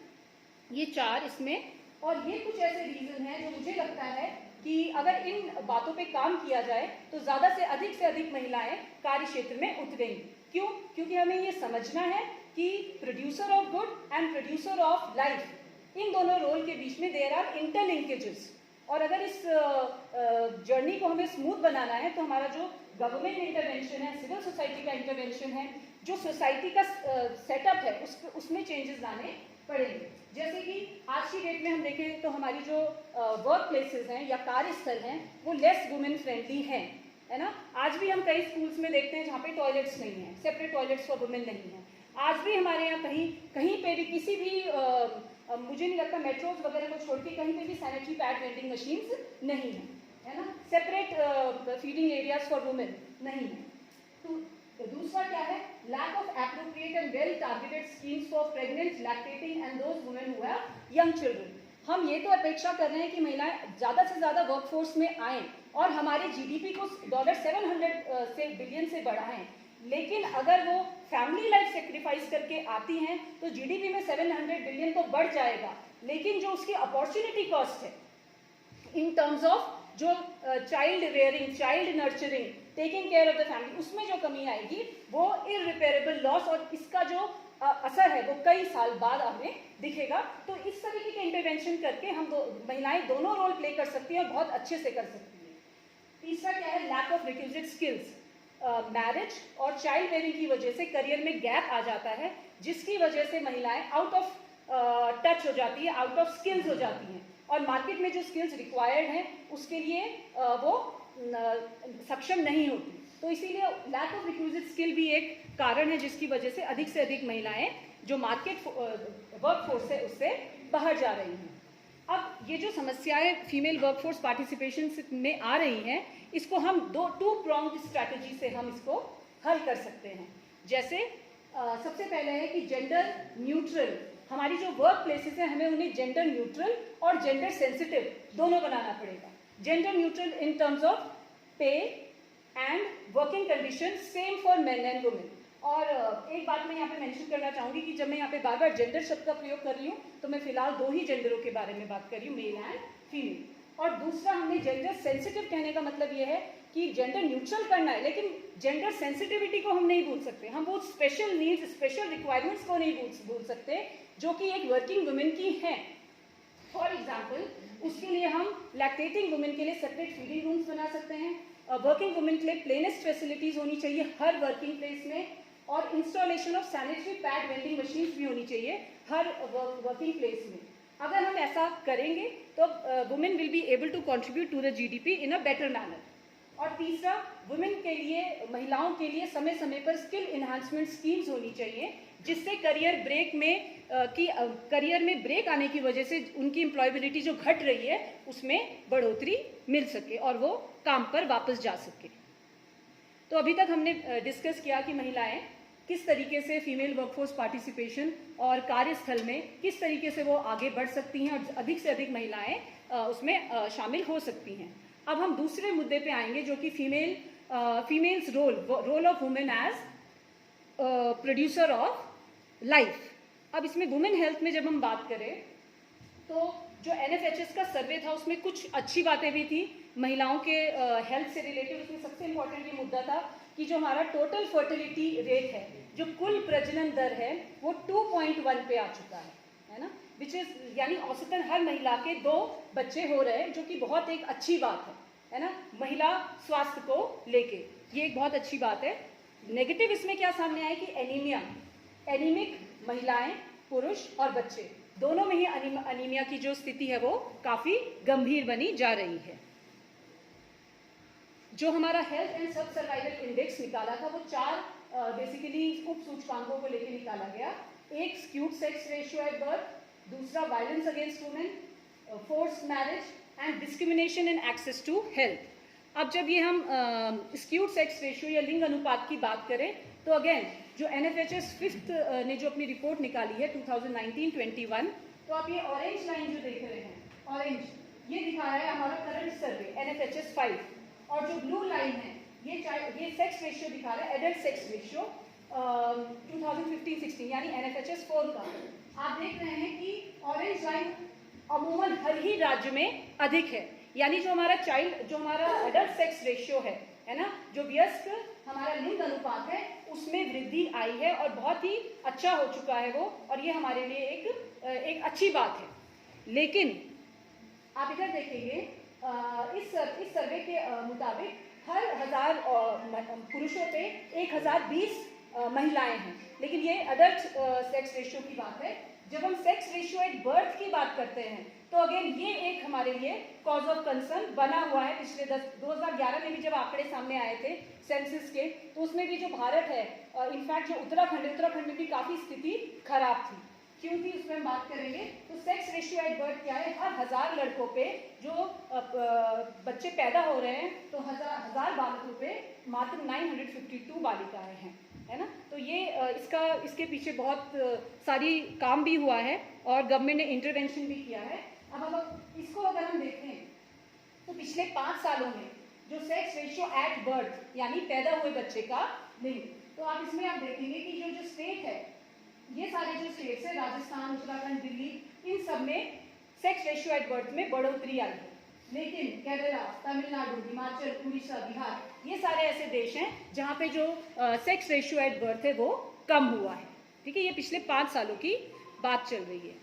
ये 4 इसमें, और ये कुछ ऐसे रीजन हैं जो मुझे लगता है कि अगर इन बातों पे काम किया जाए तो ज़्यादा से अधिक महिलाएं कार्य क्षेत्र में उतरेंगी। क्यों? क्योंकि हमें ये समझना है कि producer of good and producer of life, इन दोनों रोल के बीच में देयर आर इंटरलिंकेजेस। और अगर इस जर्नी को हमें स्मूथ बनाना है तो हमारा जो गवर्नमेंट इंटरवेंशन है, सिविल सोसाइटी का इंटरवेंशन है, जो सोसाइटी का सेटअप है उसमें चेंजेस लाने पड़ेंगे। जैसे कि आज की डेट में हम देखें तो हमारी जो वर्क प्लेसेस हैं या कार्यस्थल हैं वो लेस वुमेन फ्रेंडली हैं, है ना। आज भी हम कई स्कूल्स में देखते हैं जहाँ पे टॉयलेट्स नहीं हैं, सेपरेट टॉयलेट्स फॉर वुमेन नहीं हैं। आज भी हमारे यहाँ कहीं पे भी किसी भी मुझे नहीं लगता मेट्रोज वगैरह को छोड़ के कहीं पे भी सैनिटरी पैड वेंडिंग मशीन्स नहीं है, है ना। Separate feeding areas for women नहीं है। तो दूसरा क्या है, lack of appropriate and well targeted schemes for pregnant, lactating and those women who have young children. हम ये तो अपेक्षा कर रहे हैं कि महिलाएं ज़्यादा से ज़्यादा वर्कफोर्स में आएँ और हमारे जीडीपी को $700 से बिलियन से बढ़ाएं, लेकिन अगर वो फैमिली लाइफ सेक्रीफाइस करके आती हैं तो जीडीपी में 700 बिलियन तो बढ़ जाएगा, लेकिन जो उसकी अपॉर्चुनिटी कॉस्ट है इन टर्म्स ऑफ जो child rearing, child nurturing, taking care of the family, उसमें जो कमी आएगी वो इररिपेरेबल लॉस, और इसका जो असर है वो कई साल बाद हमें दिखेगा। तो इस तरीके के इंटरवेंशन करके हम महिलाएं दोनों रोल प्ले कर सकती हैं और बहुत अच्छे से कर सकती हैं। तीसरा क्या है, lack of requisite skills. Marriage और चाइल्ड बेयरिंग की वजह से करियर में गैप आ जाता है, जिसकी वजह से महिलाएं आउट ऑफ टच हो जाती है, आउट ऑफ स्किल्स हो जाती हैं, और मार्केट में जो स्किल्स रिक्वायर्ड हैं उसके लिए वो सक्षम नहीं होती। तो इसीलिए लैक ऑफ रिक्विजिट स्किल भी एक कारण है जिसकी वजह से अधिक महिलाएं जो मार्केट वर्कफोर्स है उससे बाहर जा रही हैं। अब ये जो समस्याएं फीमेल वर्कफोर्स पार्टिसिपेशन में आ रही हैं, इसको हम टू प्रॉन्ग्ड स्ट्रैटेजी से हम इसको हल कर सकते हैं। जैसे सबसे पहले है कि जेंडर न्यूट्रल, हमारी जो वर्क प्लेसेस हैं हमें उन्हें जेंडर न्यूट्रल और जेंडर सेंसिटिव दोनों बनाना पड़ेगा। Gender neutral in terms of pay and working condition same for men and women. और एक बात मैं यहाँ पे मेंशन करना चाहूँगी कि जब मैं यहाँ पे बार बार जेंडर शब्द का प्रयोग कर रही हूँ तो मैं फिलहाल 2 ही जेंडरों के बारे में बात कर रही हूँ, मेल एंड फीमेल। और दूसरा, हमने जेंडर सेंसिटिव कहने का मतलब ये है कि जेंडर न्यूट्रल करना है, लेकिन जेंडर सेंसिटिविटी को हम नहीं भूल सकते। हम वो स्पेशल नीड्स, स्पेशल रिक्वायरमेंट्स को नहीं भूल सकते जो कि एक वर्किंग वुमेन की हैं। फॉर एग्जाम्पल, उसके लिए हम लैक्टेटिंग वुमेन के लिए सेपरेट फीडिंग रूम्स बना सकते हैं, वर्किंग वुमेन के लिए प्लेनेस्ट फैसिलिटीज होनी चाहिए हर वर्किंग प्लेस में, और installation of sanitary pad vending machines भी होनी चाहिए हर वर्किंग प्लेस में। अगर हम ऐसा करेंगे तो women will be able to contribute to the GDP in a better manner. और तीसरा, वुमेन के लिए, महिलाओं के लिए समय समय पर स्किल इन्हांसमेंट स्कीम्स होनी चाहिए, जिससे करियर ब्रेक में करियर में ब्रेक आने की वजह से उनकी एम्प्लॉयबिलिटी जो घट रही है उसमें बढ़ोतरी मिल सके और वो काम पर वापस जा सके। तो अभी तक हमने डिस्कस किया कि महिलाएं किस तरीके से फीमेल वर्कफोर्स पार्टिसिपेशन और कार्यस्थल में किस तरीके से वो आगे बढ़ सकती हैं और अधिक से अधिक महिलाएं उसमें शामिल हो सकती हैं। अब हम दूसरे मुद्दे पे आएंगे जो कि females role of women as producer of life. अब इसमें वुमेन हेल्थ में जब हम बात करें तो जो NFHS का सर्वे था उसमें कुछ अच्छी बातें भी थी महिलाओं के हेल्थ से रिलेटेड। उसमें सबसे इम्पोर्टेंट ये मुद्दा था कि जो हमारा टोटल फर्टिलिटी रेट है, जो कुल प्रजनन दर है, वो 2.1 पे आ चुका है ना, विच इज यानी औसतन हर महिला के 2 बच्चे हो रहे हैं, जो कि बहुत एक अच्छी बात है ना, महिला स्वास्थ्य को लेके ये एक बहुत अच्छी बात है। नेगेटिव इसमें क्या सामने आया कि एनीमिक महिलाएं, पुरुष और बच्चे दोनों में ही अनीमिया की जो स्थिति है वो काफी गंभीर बनी जा रही है। जो हमारा हेल्थ एंड सब सर्वाइवल इंडेक्स निकाला था वो 4 बेसिकली उप सूचकांकों को लेकर निकाला गया। एक skewed sex ratio at birth, दूसरा violence against women, forced marriage and discrimination in access to health. अब जब ये हम स्क्यूड सेक्स रेशियो या लिंग अनुपात की बात करें तो अगेन जो NFHS 5th ने जो अपनी रिपोर्ट निकाली है 2019-21, तो आप ये ऑरेंज लाइन जो देख रहे हैं, ऑरेंज ये दिखा रहा है हमारा करंट सर्वे NFHS 5, और जो ब्लू लाइन है ये सेक्स रेशियो दिखा रहा है, एडल्ट सेक्स रेशियो 2015-16 यानी NFHS 4 का। आप देख रहे हैं कि ऑरेंज लाइन अमूमन हर ही राज्य में अधिक है, यानी जो हमारा एडल्ट सेक्स रेशियो है ना, जो व्यस्क हमारा लिंग अनुपात है उसमें वृद्धि आई है और बहुत ही अच्छा हो चुका है वो, और ये हमारे लिए एक अच्छी बात है। लेकिन आप इधर देखेंगे इस सर्वे के मुताबिक हर 1000 पुरुषों पे 1020 महिलाएं हैं, लेकिन ये अडल्ट सेक्स रेशियो की बात है। जब हम सेक्स रेशियो एट बर्थ की बात करते हैं तो अगेन ये एक हमारे लिए कॉज ऑफ कंसर्न बना हुआ है। पिछले 2011 में भी जब आंकड़े सामने आए थे सेंसस के, तो उसमें भी जो भारत है, इनफैक्ट जो उत्तराखंड में भी काफ़ी स्थिति खराब थी। क्यों थी उसमें हम बात करेंगे। तो सेक्स रेशियो एट बर्थ क्या है, हर 1000 लड़कों पे जो बच्चे पैदा हो रहे हैं तो हजार बालकों पे मात्र 952 बालिकाएं हैं, है ना। तो ये इसके पीछे बहुत सारी काम भी हुआ है और गवर्नमेंट ने इंटरवेंशन भी किया है। अब इसको अगर हम देखें तो पिछले 5 सालों में जो सेक्स रेशियो एट बर्थ यानी पैदा हुए बच्चे का लिंग, तो आप इसमें आप देखेंगे कि जो स्टेट है, ये सारे जो स्टेट्स है राजस्थान, उत्तराखंड, दिल्ली, इन सब में सेक्स रेशियो एट बर्थ में बढ़ोतरी आई है। लेकिन केरला, तमिलनाडु, हिमाचल, उड़ीसा, बिहार, ये सारे ऐसे देश हैं जहाँ पे जो सेक्स रेशियो एट बर्थ है वो कम हुआ है। ठीक है, ये पिछले 5 सालों की बात चल रही है।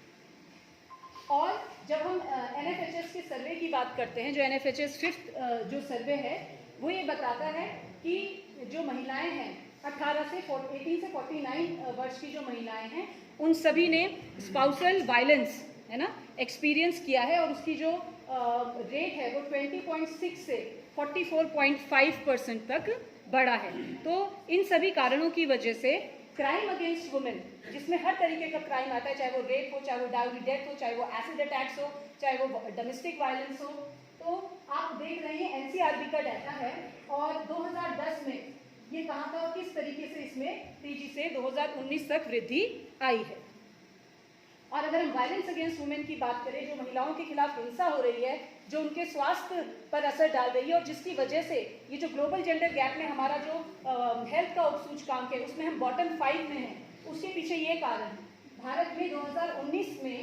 और जब हम NFHS के सर्वे की बात करते हैं, जो NFHS 5th जो सर्वे है वो ये बताता है कि जो महिलाएं हैं 18 से 49 वर्ष की जो महिलाएं हैं उन सभी ने स्पाउसल वायलेंस, है ना, एक्सपीरियंस किया है और उसकी जो रेट है वो 20.6 से 44.5% तक बढ़ा है। तो इन सभी कारणों की वजह से क्राइम अगेंस्ट वुमेन, जिसमें हर तरीके का क्राइम आता है, चाहे वो रेप हो, चाहे वो डाउरी डेथ हो, चाहे वो एसिड अटैक्स हो, चाहे वो डोमेस्टिक वायलेंस हो, तो आप देख रहे हैं NCRB का डाटा है और 2010 में ये कहाँ था और किस तरीके से इसमें तेजी से 2019 तक वृद्धि आई है। और अगर हम वायलेंस अगेंस्ट वुमेन की बात करें, जो महिलाओं के खिलाफ हिंसा हो रही है, जो उनके स्वास्थ्य पर असर डाल रही है और जिसकी वजह से ये जो ग्लोबल जेंडर गैप में हमारा जो हेल्थ का उपसूचकांक है उसमें हम बॉटम 5 में हैं, उसके पीछे ये कारण है। भारत में 2019 में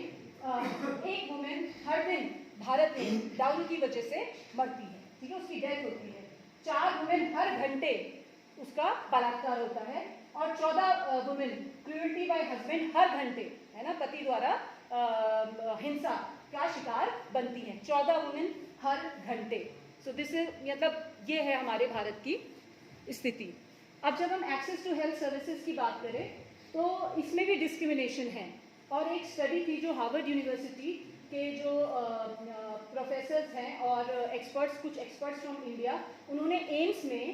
एक वुमेन हर दिन भारत में डाउन की वजह से मरती है, ठीक है, उसकी डेथ होती है। 4 वुमेन हर घंटे उसका बलात्कार होता है और 14 वुमेन क्रूरल्टी बाय हस्बैंड हर घंटे, है ना, पति द्वारा हिंसा का शिकार बनती हैं। 14 वुमेन हर घंटे। सो दिस इज, मतलब ये है हमारे भारत की स्थिति। अब जब हम एक्सेस टू हेल्थ सर्विसेज की बात करें तो इसमें भी डिस्क्रिमिनेशन है। और एक स्टडी थी जो हार्वर्ड यूनिवर्सिटी के जो प्रोफेसर्स हैं और कुछ एक्सपर्ट्स फ्रॉम इंडिया, उन्होंने एम्स में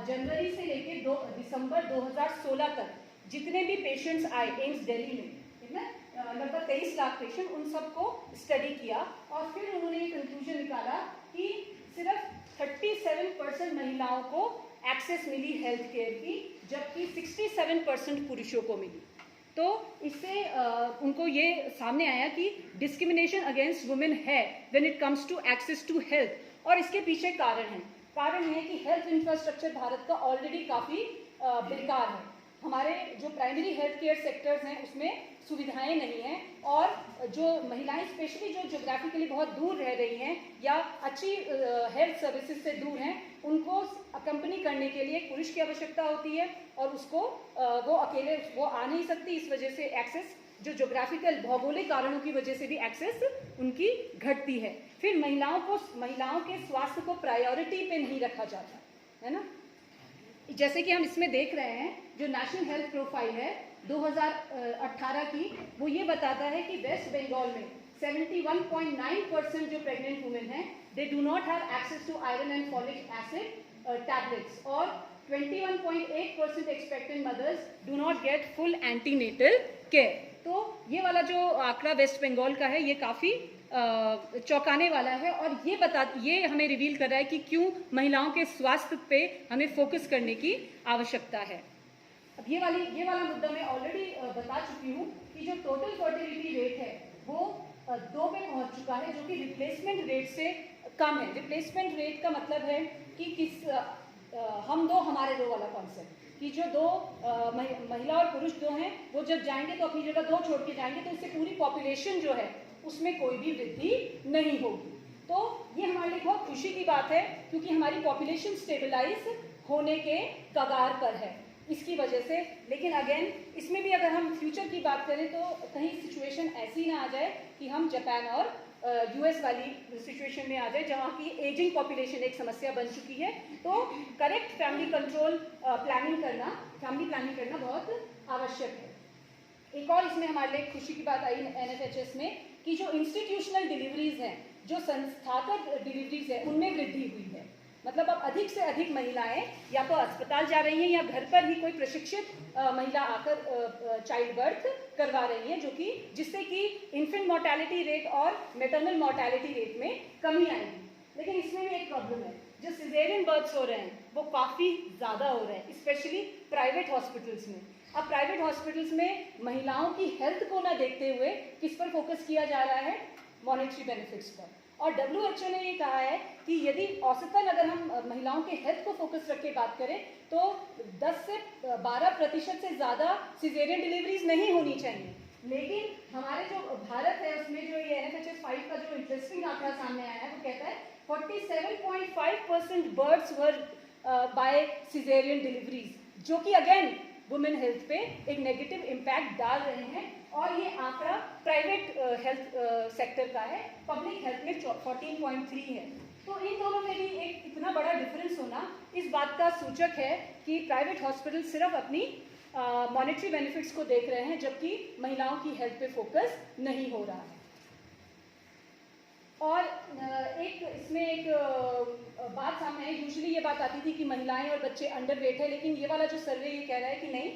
जनवरी से लेकर दिसंबर 2016 तक जितने भी पेशेंट्स आए एम्स दिल्ली में, ठीक है, लगभग 23 लाख पेशेंट, उन सबको स्टडी किया और फिर उन्होंने ये कंक्लूजन निकाला कि सिर्फ 37% महिलाओं को एक्सेस मिली हेल्थ केयर की, जबकि 67% पुरुषों को मिली। तो इससे उनको ये सामने आया कि डिस्क्रिमिनेशन अगेंस्ट वुमेन है when it comes to access to health. और इसके पीछे कारण है कि हेल्थ इंफ्रास्ट्रक्चर भारत का ऑलरेडी काफ़ी बेकार है। हमारे जो प्राइमरी हेल्थ केयर सेक्टर्स हैं उसमें सुविधाएं नहीं हैं और जो महिलाएं स्पेशली जो ज्योग्राफिकली बहुत दूर रह रही हैं या अच्छी हेल्थ सर्विसेज से दूर हैं, उनको अकम्पनी करने के लिए पुरुष की आवश्यकता होती है और उसको वो अकेले वो आ नहीं सकती। इस वजह से एक्सेस, जो ज्योग्राफिकल भौगोलिक कारणों की वजह से भी एक्सेस उनकी घटती है। फिर महिलाओं के स्वास्थ्य को प्रायोरिटी पे नहीं रखा जाता, है ना। जैसे कि हम इसमें देख रहे हैं, जो नेशनल हेल्थ प्रोफाइल है 2018 की, वो ये बताता है कि वेस्ट बंगाल में 71.9% जो प्रेग्नेंट वुमेन हैं, they do not have access to iron and folic acid tablets और 21.8% expectant mothers do not get full antenatal care. तो ये वाला जो आंकड़ा वेस्ट बंगाल का है ये काफ़ी चौंकाने वाला है और ये हमें रिवील कर रहा है कि क्यों महिलाओं के स्वास्थ्य पे हमें फोकस करने की आवश्यकता है। अब ये वाला मुद्दा मैं ऑलरेडी बता चुकी हूँ कि जो टोटल फर्टिलिटी रेट है वो 2 पे पहुँच चुका है, जो कि रिप्लेसमेंट रेट से कम है। रिप्लेसमेंट रेट का मतलब है कि हम दो हमारे दो वाला कॉन्सेप्ट, कि जो दो महिला और पुरुष दो हैं वो जब जाएंगे तो अपनी जगह 2 छोड़ के जाएंगे, तो इससे पूरी पॉपुलेशन जो है उसमें कोई भी वृद्धि नहीं होगी। तो ये हमारे लिए बहुत खुशी की बात है क्योंकि हमारी पॉपुलेशन स्टेबलाइज होने के कगार पर है इसकी वजह से। लेकिन अगेन इसमें भी अगर हम फ्यूचर की बात करें तो कहीं सिचुएशन ऐसी ना आ जाए कि हम जापान और यूएस वाली सिचुएशन में आ जाए जहाँ की एजिंग पॉपुलेशन एक समस्या बन चुकी है, तो correct family control family planning करना बहुत आवश्यक है। एक और इसमें हमारे लिए खुशी की बात आई NFHS में कि जो इंस्टीट्यूशनल डिलीवरीज हैं, जो संस्थागत डिलीवरीज है, उनमें वृद्धि हुई है। मतलब अब अधिक से अधिक महिलाएं या तो अस्पताल जा रही हैं या घर पर ही कोई प्रशिक्षित महिला आकर चाइल्ड बर्थ करवा रही हैं, जो कि जिससे कि इन्फेंट मोर्टेलिटी रेट और मैटरनल मोर्टेलिटी रेट में कमी आएगी। लेकिन इसमें भी एक प्रॉब्लम है, जो सिजेरियन बर्थ्स हो रहे हैं वो काफ़ी ज़्यादा हो रहे हैं, स्पेशली प्राइवेट हॉस्पिटल्स में। अब प्राइवेट हॉस्पिटल्स में महिलाओं की हेल्थ को ना देखते हुए किस पर फोकस किया जा रहा है? मॉनेटरी बेनिफिट्स पर। और WHO ने ये कहा है कि यदि औसतन अगर हम महिलाओं के हेल्थ को फोकस रख के बात करें तो 10 से 12% से ज़्यादा सिजेरियन डिलीवरीज नहीं होनी चाहिए। लेकिन हमारे जो भारत है उसमें जो ये NFHS 5 का जो इंटरेस्टिंग आंकड़ा सामने आया है वो कहता है 47.5% बर्थ्स वर बाय सिजेरियन डिलीवरीज, जो कि अगेन वुमेन हेल्थ पे एक नेगेटिव इम्पैक्ट डाल रहे हैं। और ये आंकड़ा प्राइवेट हेल्थ सेक्टर का है, पब्लिक हेल्थ में 14.3 है। तो इन दोनों में भी एक इतना बड़ा डिफरेंस होना इस बात का सूचक है कि प्राइवेट हॉस्पिटल सिर्फ अपनी मॉनेटरी बेनिफिट्स को देख रहे हैं, जबकि महिलाओं की हेल्थ पे फोकस नहीं हो रहा है। और एक इसमें एक बात सामने है, यूजुअली ये बात आती थी कि महिलाएं और बच्चे अंडर वेट है, लेकिन ये वाला जो सर्वे ये कह रहा है कि नहीं,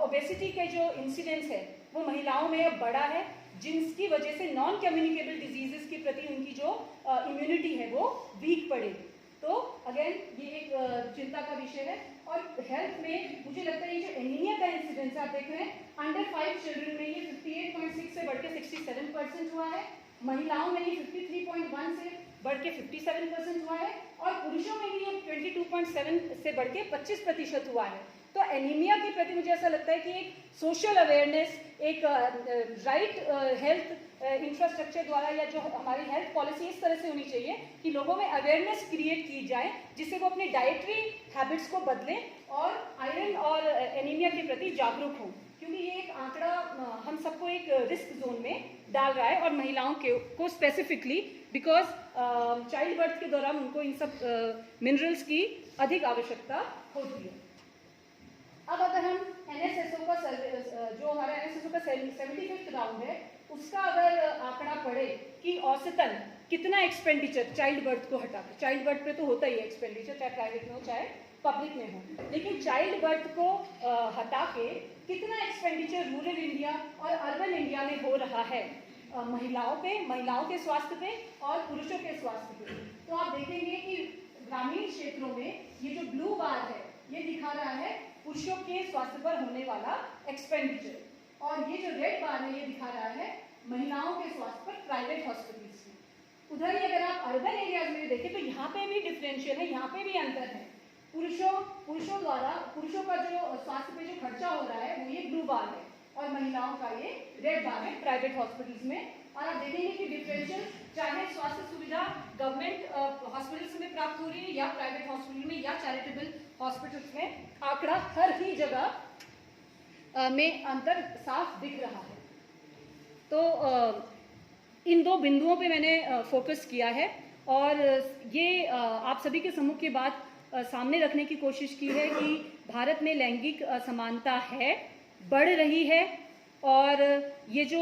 ओबेसिटी के जो इंसिडेंस है वो महिलाओं में अब बढ़ा है, जिसकी वजह से नॉन कम्युनिकेबल डिजीजेस के प्रति उनकी जो इम्यूनिटी है वो वीक पड़ेगी। तो अगेन ये एक चिंता का विषय है। और हेल्थ में मुझे लगता है ये जो एनीमिया का इंसिडेंस आप देख रहे हैं, अंडर 5 चिल्ड्रन में ये 58.6 से बढ़ के 67% हुआ है, महिलाओं में ये 53.1 से बढ़ के 57% हुआ है, और पुरुषों में भी ये 22.7 से बढ़ के 25% हुआ है। तो एनीमिया के प्रति मुझे ऐसा लगता है कि एक सोशल अवेयरनेस, एक राइट हेल्थ इंफ्रास्ट्रक्चर द्वारा या जो हमारी हेल्थ पॉलिसी इस तरह से होनी चाहिए कि लोगों में अवेयरनेस क्रिएट की जाए, जिससे वो अपनी डाइटरी हैबिट्स को बदलें और आयरन और एनीमिया के प्रति जागरूक हों, क्योंकि ये एक आंकड़ा हम सबको एक रिस्क जोन में डाल रहा है, और महिलाओं को स्पेसिफिकली बिकॉज चाइल्ड बर्थ के दौरान उनको इन सब मिनरल्स की अधिक आवश्यकता होती है। अब अगर हम NSSO का जो हमारा NSSO का 75th राउंड है उसका अगर आंकड़ा पढ़े कि औसतन कितना एक्सपेंडिचर चाइल्ड बर्थ को हटाकर, चाइल्ड बर्थ पे तो होता ही है एक्सपेंडिचर, चाहे प्राइवेट में हो चाहे पब्लिक में हो, लेकिन चाइल्ड बर्थ को हटा के कितना एक्सपेंडिचर रूरल इंडिया और अर्बन इंडिया में हो रहा है महिलाओं पे, महिलाओं के स्वास्थ्य पे और पुरुषों के स्वास्थ्य पे, तो आप देखेंगे कि ग्रामीण क्षेत्रों में ये जो ब्लू बार है ये दिखा रहा है पुरुषों के स्वास्थ्य पर होने वाला एक्सपेंडिचर, और ये जो रेड बार है ये दिखा रहा है महिलाओं के स्वास्थ्य पर प्राइवेट हॉस्पिटल्स में। उधर ही अगर आप अर्बन एरियाज में देखें तो यहाँ पे भी डिफरेंशियल है, यहाँ पे भी अंतर है। पुरुषों द्वारा पुरुषों का जो स्वास्थ्य पे जो खर्चा हो रहा है वो ये ब्लू बार है, और महिलाओं का ये रेड बार है प्राइवेट हॉस्पिटल्स में। और आप देखेंगे कि डिफरेंशियल चाहे स्वास्थ्य सुविधा गवर्नमेंट हॉस्पिटल्स में प्राप्त हो रही है या प्राइवेट हॉस्पिटल में या चैरिटेबल हॉस्पिटल्स में, आंकड़ा हर ही जगह में अंतर साफ दिख रहा है। तो इन दो बिंदुओं पे मैंने फोकस किया है, और ये आप सभी के सम्मुख के बाद सामने रखने की कोशिश की है कि भारत में लैंगिक असमानता है, बढ़ रही है, और ये जो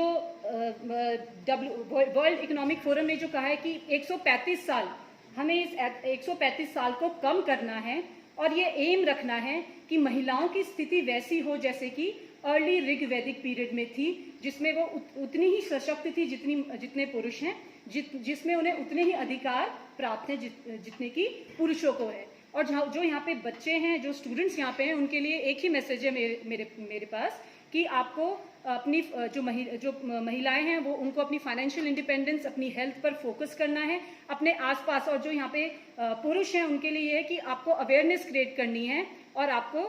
वर्ल्ड इकोनॉमिक फोरम ने जो कहा है कि 135 साल हमें इस 135 साल को कम करना है, और ये एम रखना है कि महिलाओं की स्थिति वैसी हो जैसे कि अर्ली ऋग वैदिक पीरियड में थी, जिसमें वो उतनी ही सशक्त थी जितने पुरुष हैं, जिसमें उन्हें उतने ही अधिकार प्राप्त हैं जितने कि पुरुषों को है। और जो यहाँ पे बच्चे हैं, जो स्टूडेंट्स यहाँ पे हैं, उनके लिए एक ही मैसेज है मेरे पास कि आपको अपनी जो महिलाएं हैं वो उनको अपनी फाइनेंशियल इंडिपेंडेंस, अपनी हेल्थ पर फोकस करना है अपने आसपास, और जो यहाँ पे पुरुष हैं उनके लिए ये है कि आपको अवेयरनेस क्रिएट करनी है, और आपको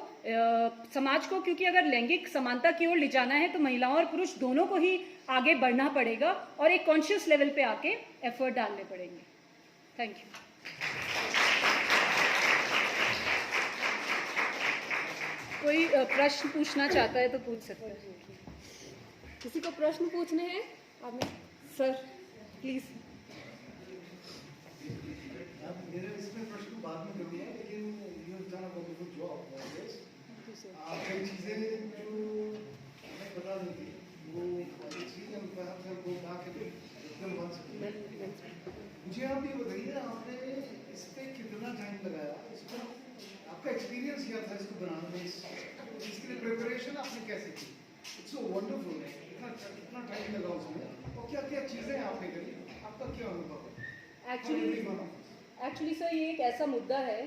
समाज को, क्योंकि अगर लैंगिक समानता की ओर ले जाना है तो महिलाओं और पुरुष दोनों को ही आगे बढ़ना पड़ेगा और एक कॉन्शियस लेवल पे आके एफर्ट डालने पड़ेंगे। Thank you. कोई प्रश्न पूछना चाहता है तो पूछ सकते हैं। किसी को प्रश्न पूछने हैं? आप सर प्लीज। अब मेरे इसमें प्रश्न बाद में करूँगा, लेकिन you have done a wonderful job always. कई चीज़ें जो हमें पता नहीं थी वो चीज़ हम गो बैक एकदम बन सकते। मुझे आप ये बताइए, आपने इस पे कितना टाइम लगाया, इसको आपका एक्सपीरियंस क्या था इसको बनाने में, इसके लिए प्रिपरेशन आपने कैसे की? इट्स सो वंडरफुल है, कितना टाइम लगा उसमें और क्या क्या चीज़ें आपने करी, आपका क्या अनुभव है? एक्चुअली सर ये एक ऐसा मुद्दा है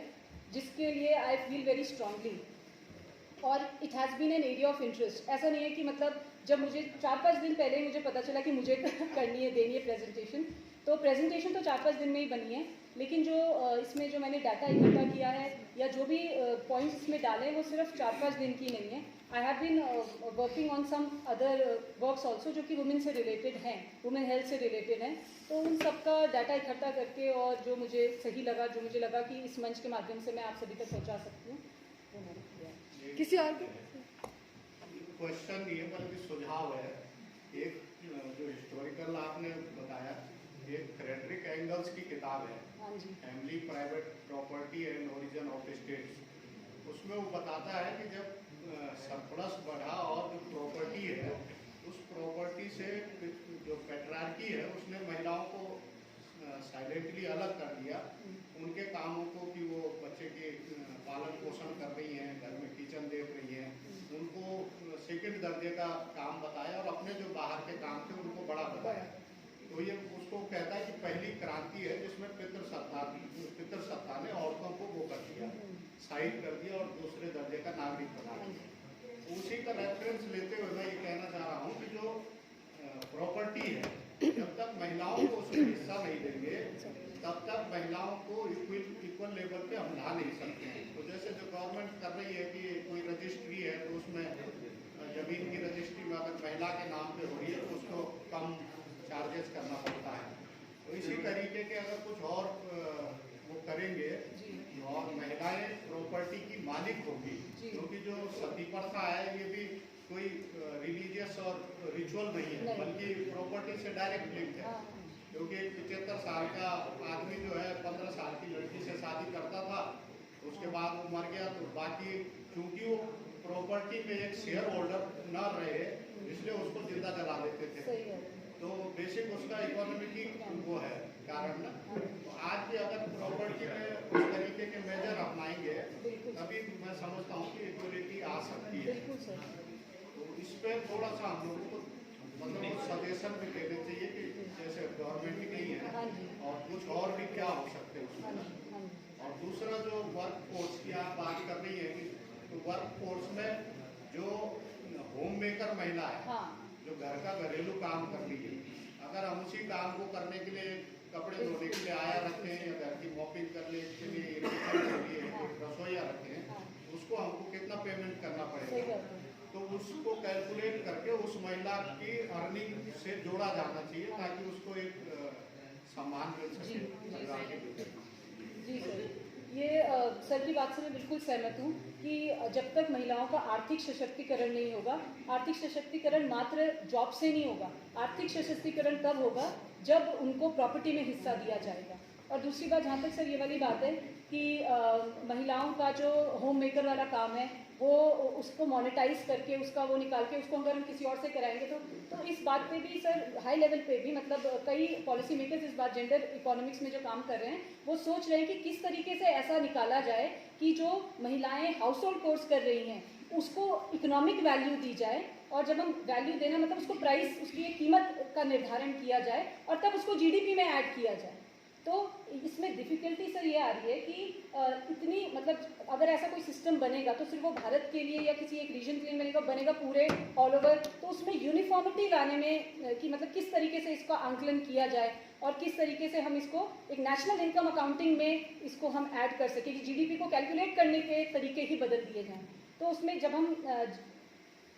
जिसके लिए आई फील वेरी स्ट्रांगली, और it has been an area of interest. ऐसा नहीं है कि मतलब जब मुझे 4-5 दिन पहले मुझे पता चला कि मुझे करनी है, देनी है प्रेजेंटेशन, तो प्रेजेंटेशन तो 4-5 दिन में ही बनी है, लेकिन जो इसमें जो मैंने डाटा इकट्ठा किया है या जो भी पॉइंट्स इसमें डाले हैं वो सिर्फ 4-5 दिन की नहीं है। I have been working on some other works also जो कि वुमेन से रिलेटेड हैं, वुमेन हेल्थ से रिलेटेड हैं, तो उन सब का डाटा इकट्ठा करके और जो मुझे सही लगा, जो मुझे लगा कि इस मंच के माध्यम से मैं आप सभी तक पहुँचा सकती हूँ, वो मैंने किया। किसी और के क्वेश्चन नहीं है बल्कि सुझाव है। एक जो हिस्टोरिकल आपने बताया, एक फ्रेडरिक एंगल्स की किताब है, family private property and origin of states. उसमें वो बताता है कि जब सरप्लस बढ़ा और जो प्रॉपर्टी है उस प्रॉपर्टी से जो पैट्रियार्की है उसने महिलाओं को साइलेंटली अलग कर दिया। उनके कामों को कि वो बच्चे के पालन पोषण कर रही हैं, घर में किचन देख रही हैं, उनको सेकंड दर्जे का काम बताया और अपने जो बाहर के काम थे उनको बड़ा बताया। तो ये उसको कहता है कि पहली क्रांति है जिसमें पितृसत्ता ने औरतों को वो कर दिया, साइड कर दिया और दूसरे दर्जे का नागरिक बना दिया। उसी का रेफरेंस लेते हुए मैं ये कहना चाह रहा हूँ कि जो प्रॉपर्टी है, जब तक महिलाओं को उसमें हिस्सा नहीं देंगे तब तक महिलाओं को इक्वल लेवल पे हम ला नहीं सकते हैं। तो जैसे जो गवर्नमेंट कर रही है कि कोई रजिस्ट्री है तो उसमें जमीन की रजिस्ट्री में अगर महिला के नाम पे हो रही है तो उसको कम चार्जेस करना पड़ता है। तो इसी तरीके के अगर कुछ और वो करेंगे और महिलाएं प्रॉपर्टी की मालिक होगी, क्योंकि जो सती प्रथा है ये भी कोई रिलीजियस और रिचुअल नहीं है बल्कि प्रॉपर्टी से डायरेक्ट लिंक है। क्योंकि 75 साल का आदमी जो है 15 साल की लड़की से शादी करता था, उसके बाद वो मर गया, तो बाकी क्योंकि वो प्रॉपर्टी में एक शेयर होल्डर न रहे इसलिए उसको जिंदा जला देते थे। तो बेसिक उसका इकोनॉमिक वो है कारण ना। तो आज भी अगर प्रॉपर्टी में उस तरीके के मेजर अपनाएंगे तभी मैं समझता हूँ कि इक्वलिटी आ सकती है। तो इस पर थोड़ा सा हम लोगों को मतलब सजेशन भी देने चाहिए कि जैसे गवर्नमेंट ही नहीं है और कुछ और भी क्या हो सकते हैं उसमें। और दूसरा जो वर्क फोर्स की आप बात कर रही है कि तो वर्क फोर्स में जो होम मेकर महिला है, जो घर का घरेलू काम कर रही है, अगर हम उसी काम को करने के लिए कपड़े धोने के लिए आया रखते हैं या घर की मॉपिंग करने के लिए रसोईया रखते हैं, उसको हमको कितना पेमेंट करना पड़ेगा। तो उसको कैलकुलेट करके उस महिला की अर्निंग से जोड़ा जाना चाहिए ताकि उसको एक सम्मान मिल सके। जी सर, ये सर की बात से मैं बिल्कुल सहमत हूँ कि जब तक महिलाओं का आर्थिक सशक्तिकरण नहीं होगा, आर्थिक सशक्तिकरण मात्र जॉब से नहीं होगा, आर्थिक सशक्तिकरण तब होगा जब उनको प्रॉपर्टी में हिस्सा दिया जाएगा। और दूसरी बात, जहाँ तक सर ये वाली बात है कि महिलाओं का जो होम मेकर वाला काम है वो उसको मोनेटाइज करके उसका वो निकाल के उसको अगर हम किसी और से कराएंगे तो इस बात पे भी सर हाई लेवल पे भी मतलब कई पॉलिसी मेकर्स इस बात जेंडर इकोनॉमिक्स में जो काम कर रहे हैं वो सोच रहे हैं कि किस तरीके से ऐसा निकाला जाए कि जो महिलाएं हाउस होल्ड कोर्स कर रही हैं उसको इकोनॉमिक वैल्यू दी जाए, और जब हम वैल्यू देना मतलब उसको प्राइस, उसकी एक कीमत का निर्धारण किया जाए और तब उसको जीडीपी में ऐड किया जाए। तो इसमें डिफ़िकल्टी सर ये आ रही है कि इतनी मतलब अगर ऐसा कोई सिस्टम बनेगा तो सिर्फ वो भारत के लिए या किसी एक रीजन के लिए बनेगा पूरे ऑल ओवर, तो उसमें यूनिफॉर्मिटी लाने में कि मतलब किस तरीके से इसका आंकलन किया जाए और किस तरीके से हम इसको एक नेशनल इनकम अकाउंटिंग में इसको हम ऐड कर सकें कि जीडीपी को कैलकुलेट करने के तरीके ही बदल दिए जाएँ। तो उसमें जब हम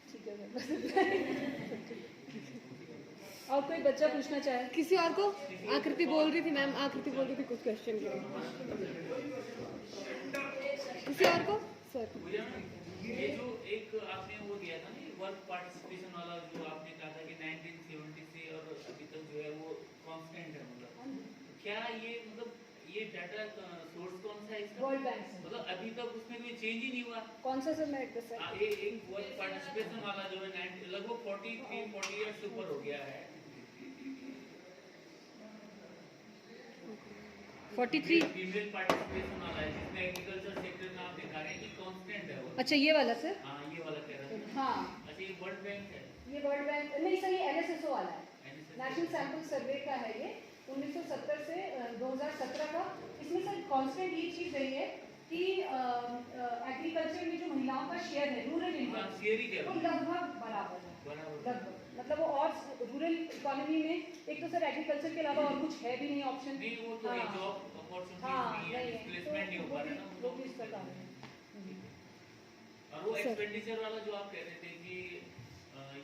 ठीक है और कोई बच्चा पूछना चाहे? किसी और को? आकृति बोल रही थी मैम, आकृति बोल रही थी कुछ क्वेश्चन के लिए। किसी और को? सर ये जो एक आपने वो दिया था ना वर्क पार्टिसिपेशन वाला, जो आपने कहा था कि 1970 से और अभी तक जो है वो कांस्टेंट है, मतलब क्या ये मतलब ये डाटा सोर्स कौन सा है इसका? वर्ल्ड बैंक से। मतलब अभी तक उसमें कोई चेंज ही नहीं हुआ। कौन सा सर, मैं एड्रेस है? ये एक वर्क पार्टिसिपेशन वाला जो है लगभग 40 इयर्स से ऊपर हो गया है। 43। फीमेल पार्टिसिपेशन वाला है जिसमें एग्रीकल्चर सेक्टर में आप दिखा रहे हैं कि कांस्टेंट है वो। अच्छा ये वाला सर? हाँ ये वाला कह रहा है। हाँ अच्छा ये वर्ल्ड बैंक है। ये वर्ल्ड बैंक नहीं सर, ये NSSO वाला है, नेशनल सैंपल सर्वे का है ये 1970 से 2017 का। इसमें सर कांस्टेंट ये चीज रही है कि एग्रीकल्चर में जो महिलाओं का शेयर है रूरल इंडिया शेयर ही वो लगभग बराबर है। बराबर। लगभग मतलब वो और रूरल इकोनॉमी में एक तो सर एग्रीकल्चर के अलावा और कुछ है भी नहीं ऑप्शन। नहीं वो तो जॉब अपॉर्चुनिटीज हाँ नहीं है, डिस्प्लेसमेंट नहीं हो पा रहा वो ना। भी इसका कारण है। और वो एक्सपेंडिचर वाला जो आप कह रहे थे कि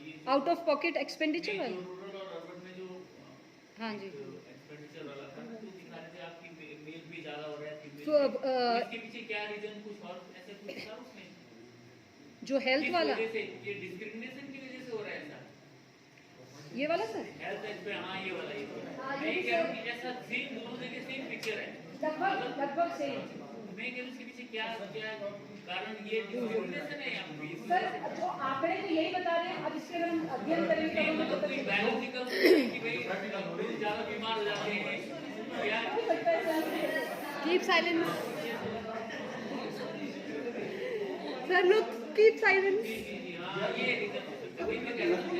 ये आउट ऑफ पॉकेट एक्सपेंडिचर वाला। रूरल और अर्बन में जो हाँ जी। एक्सपेंडिचर वाला था तो दिखा रहे थे आपकी मेल भी ज्यादा हो रहा है फीमेल। तो इसके पीछे क्या रीजन कुछ और ऐसे कुछ था उसमें? जो हेल्थ किस वाला, वजह से ये डिस्क्रिमिनेशन की वजह से हो रहा है ऐसा? ये वाला सर? हेल्थ पे हाँ ये वाला ही हाँ, मैं ये कह रहा हूँ कि ऐसा सेम दोनों जगह सेम पिक्चर है। लगभग सेम। मैं कह रहा हूँ इसके पीछे क्या क्या कारण ये डिस्क्रिमिनेशन है यहाँ पे। सर जो आंकड़े तो यही बता रहे हैं, अब इसके अगर हम अध्ययन करेंगे तो हमें मतलब पता कोई चलेगा। बायोलॉजिकल कि भाई लोग ज्यादा बीमार हो जाते हैं या हो सकता है sir. Keep silence sir, look keep silence. हाँ ये रीजन हो सकता है। वही मैं कह रहा हूँ कि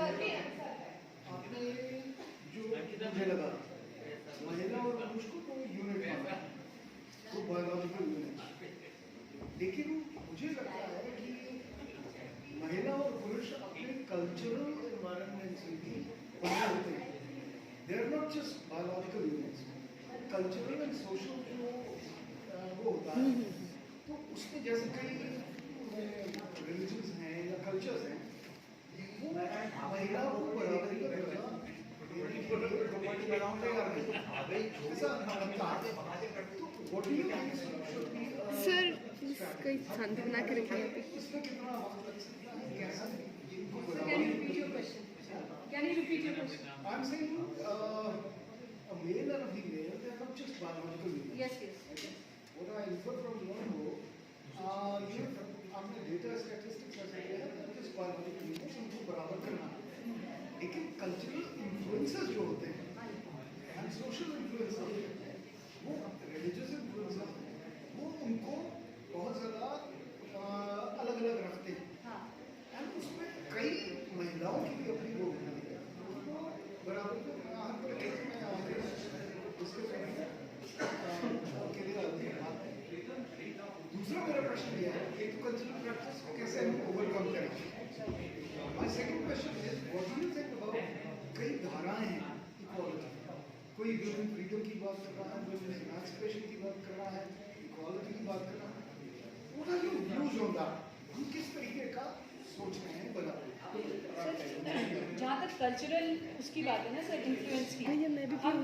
ऐसे आपने जो मुझे लगा महिला और पुरुष को तो यूनिट माना, तो बायोलॉजिकल यूनिट, लेकिन मुझे लगता है कि महिला और पुरुष अपने कल्चरल एनवायरनमेंट से भी बने होते हैं। They are not just biological units, cultural and social जो वो होता है, तो उसमें जैसे कई रिलीजन्स हैं या कल्चर्स हैं, वो महिला को बराबरी का दर्जा सर कोई सांत्वना के रखिए यहाँ पे। इसमें कितना वक्त लग सकता है, कैसा Can you repeat your question? Can you repeat your question? I'm saying a male and a female, they are not just biological units. Yes, yes. What I infer from your book, ये आपने data statistics ऐसे किया है that just biological units उनको बराबर करना है, लेकिन कल्चरल इन्फ्लुएंसेस जो होते हैं एंड सोशल इन्फ्लुएंसेस, वो रिलीजियस इन्फ्लुएंसेस, वो उनको बहुत ज़्यादा अलग अलग रखते हैं। हाँ एंड उसमें कई महिलाओं की भी अपनी भूमिका है, उनको बराबर को यहाँ पर के लिए दूसरा मेरा प्रश्न ये है कि एक कल्चरल प्रैक्टिस को कैसे हम ओवरकम करें। My second question is what do you think about कई धाराएं हैं इक्वालिटी, कोई वुमेन फ्रीडम की बात कर रहा है, वुमेन एमेंसिपेशन की बात कर रहा है, इक्वालिटी की बात कर रहा है, what are your views on that? हम किस तरीके का सोच रहे हैं बना? जहाँ तक कल्चरल उसकी बात है ना सर, इन्फ्लुएंस की, भैया मैं भी हम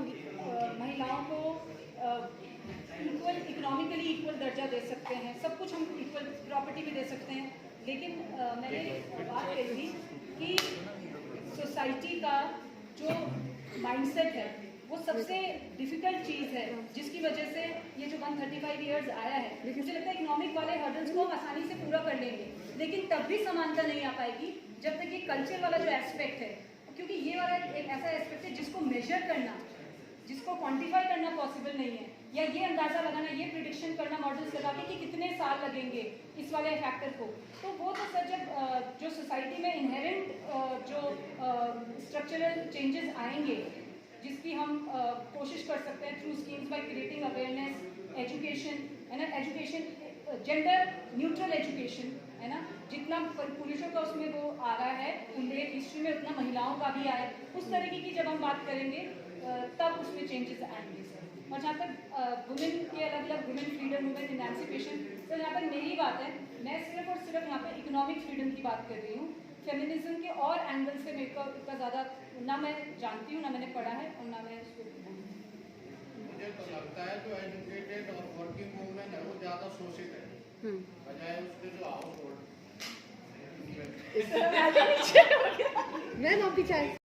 महिलाओं को इक्वल इकोनॉमिकली इक्वल दर्जा दे सकते हैं, सब कुछ हम इक्वल प्रॉपर्टी भी दे सकते हैं, लेकिन मैंने बात कही थी कि सोसाइटी का जो माइंडसेट है वो सबसे डिफिकल्ट चीज़ है, जिसकी वजह से ये जो 135 ईयर्स आया है, मुझे लगता है इकोनॉमिक वाले हर्डल्स को हम आसानी से पूरा कर लेंगे, लेकिन तब भी समानता नहीं आ पाएगी जब तक ये कल्चर वाला जो एस्पेक्ट है, क्योंकि ये वाला एक ऐसा एस्पेक्ट है जिसको मेजर करना, जिसको क्वांटिफाई करना पॉसिबल नहीं है, या ये अंदाज़ा लगाना, ये प्रिडिक्शन करना मॉडल्स लगा के कि कितने साल लगेंगे इस वाले फैक्टर को, तो वो तो सर जब जो सोसाइटी में इनहेरेंट जो स्ट्रक्चरल चेंजेस आएंगे, जिसकी हम कोशिश कर सकते हैं through schemes by creating awareness, education है ना, एजुकेशन जेंडर न्यूट्रल एजुकेशन है ना, जितना पुरुषों का उसमें वो आ रहा है उल्लेख हिस्ट्री में, उतना महिलाओं का भी आया, उस तरीके की जब हम बात करेंगे तब उसमें चेंजेस आएंगे सर। और जहाँ तक वुमेन के अलग अलग women freedom, women emancipation, sir यहाँ पर मेरी बात है, मैं सिर्फ और सिर्फ यहाँ पर इकोनॉमिक फ्रीडम की बात कर रही हूँ, फेमिनिज्म के और एंगल से मेरे को इतना ज़्यादा ना मैं जानती हूँ, ना मैंने पढ़ा है और ना मैं उसको। मुझे तो लगता है जो एजुकेटेड और वर्किंग वुमेन है वो ज़्यादा शोषित है, बजाय उसके जो हाउस होल्ड उसमें इस तरह value नहीं चाहिए। मैम आपकी चाय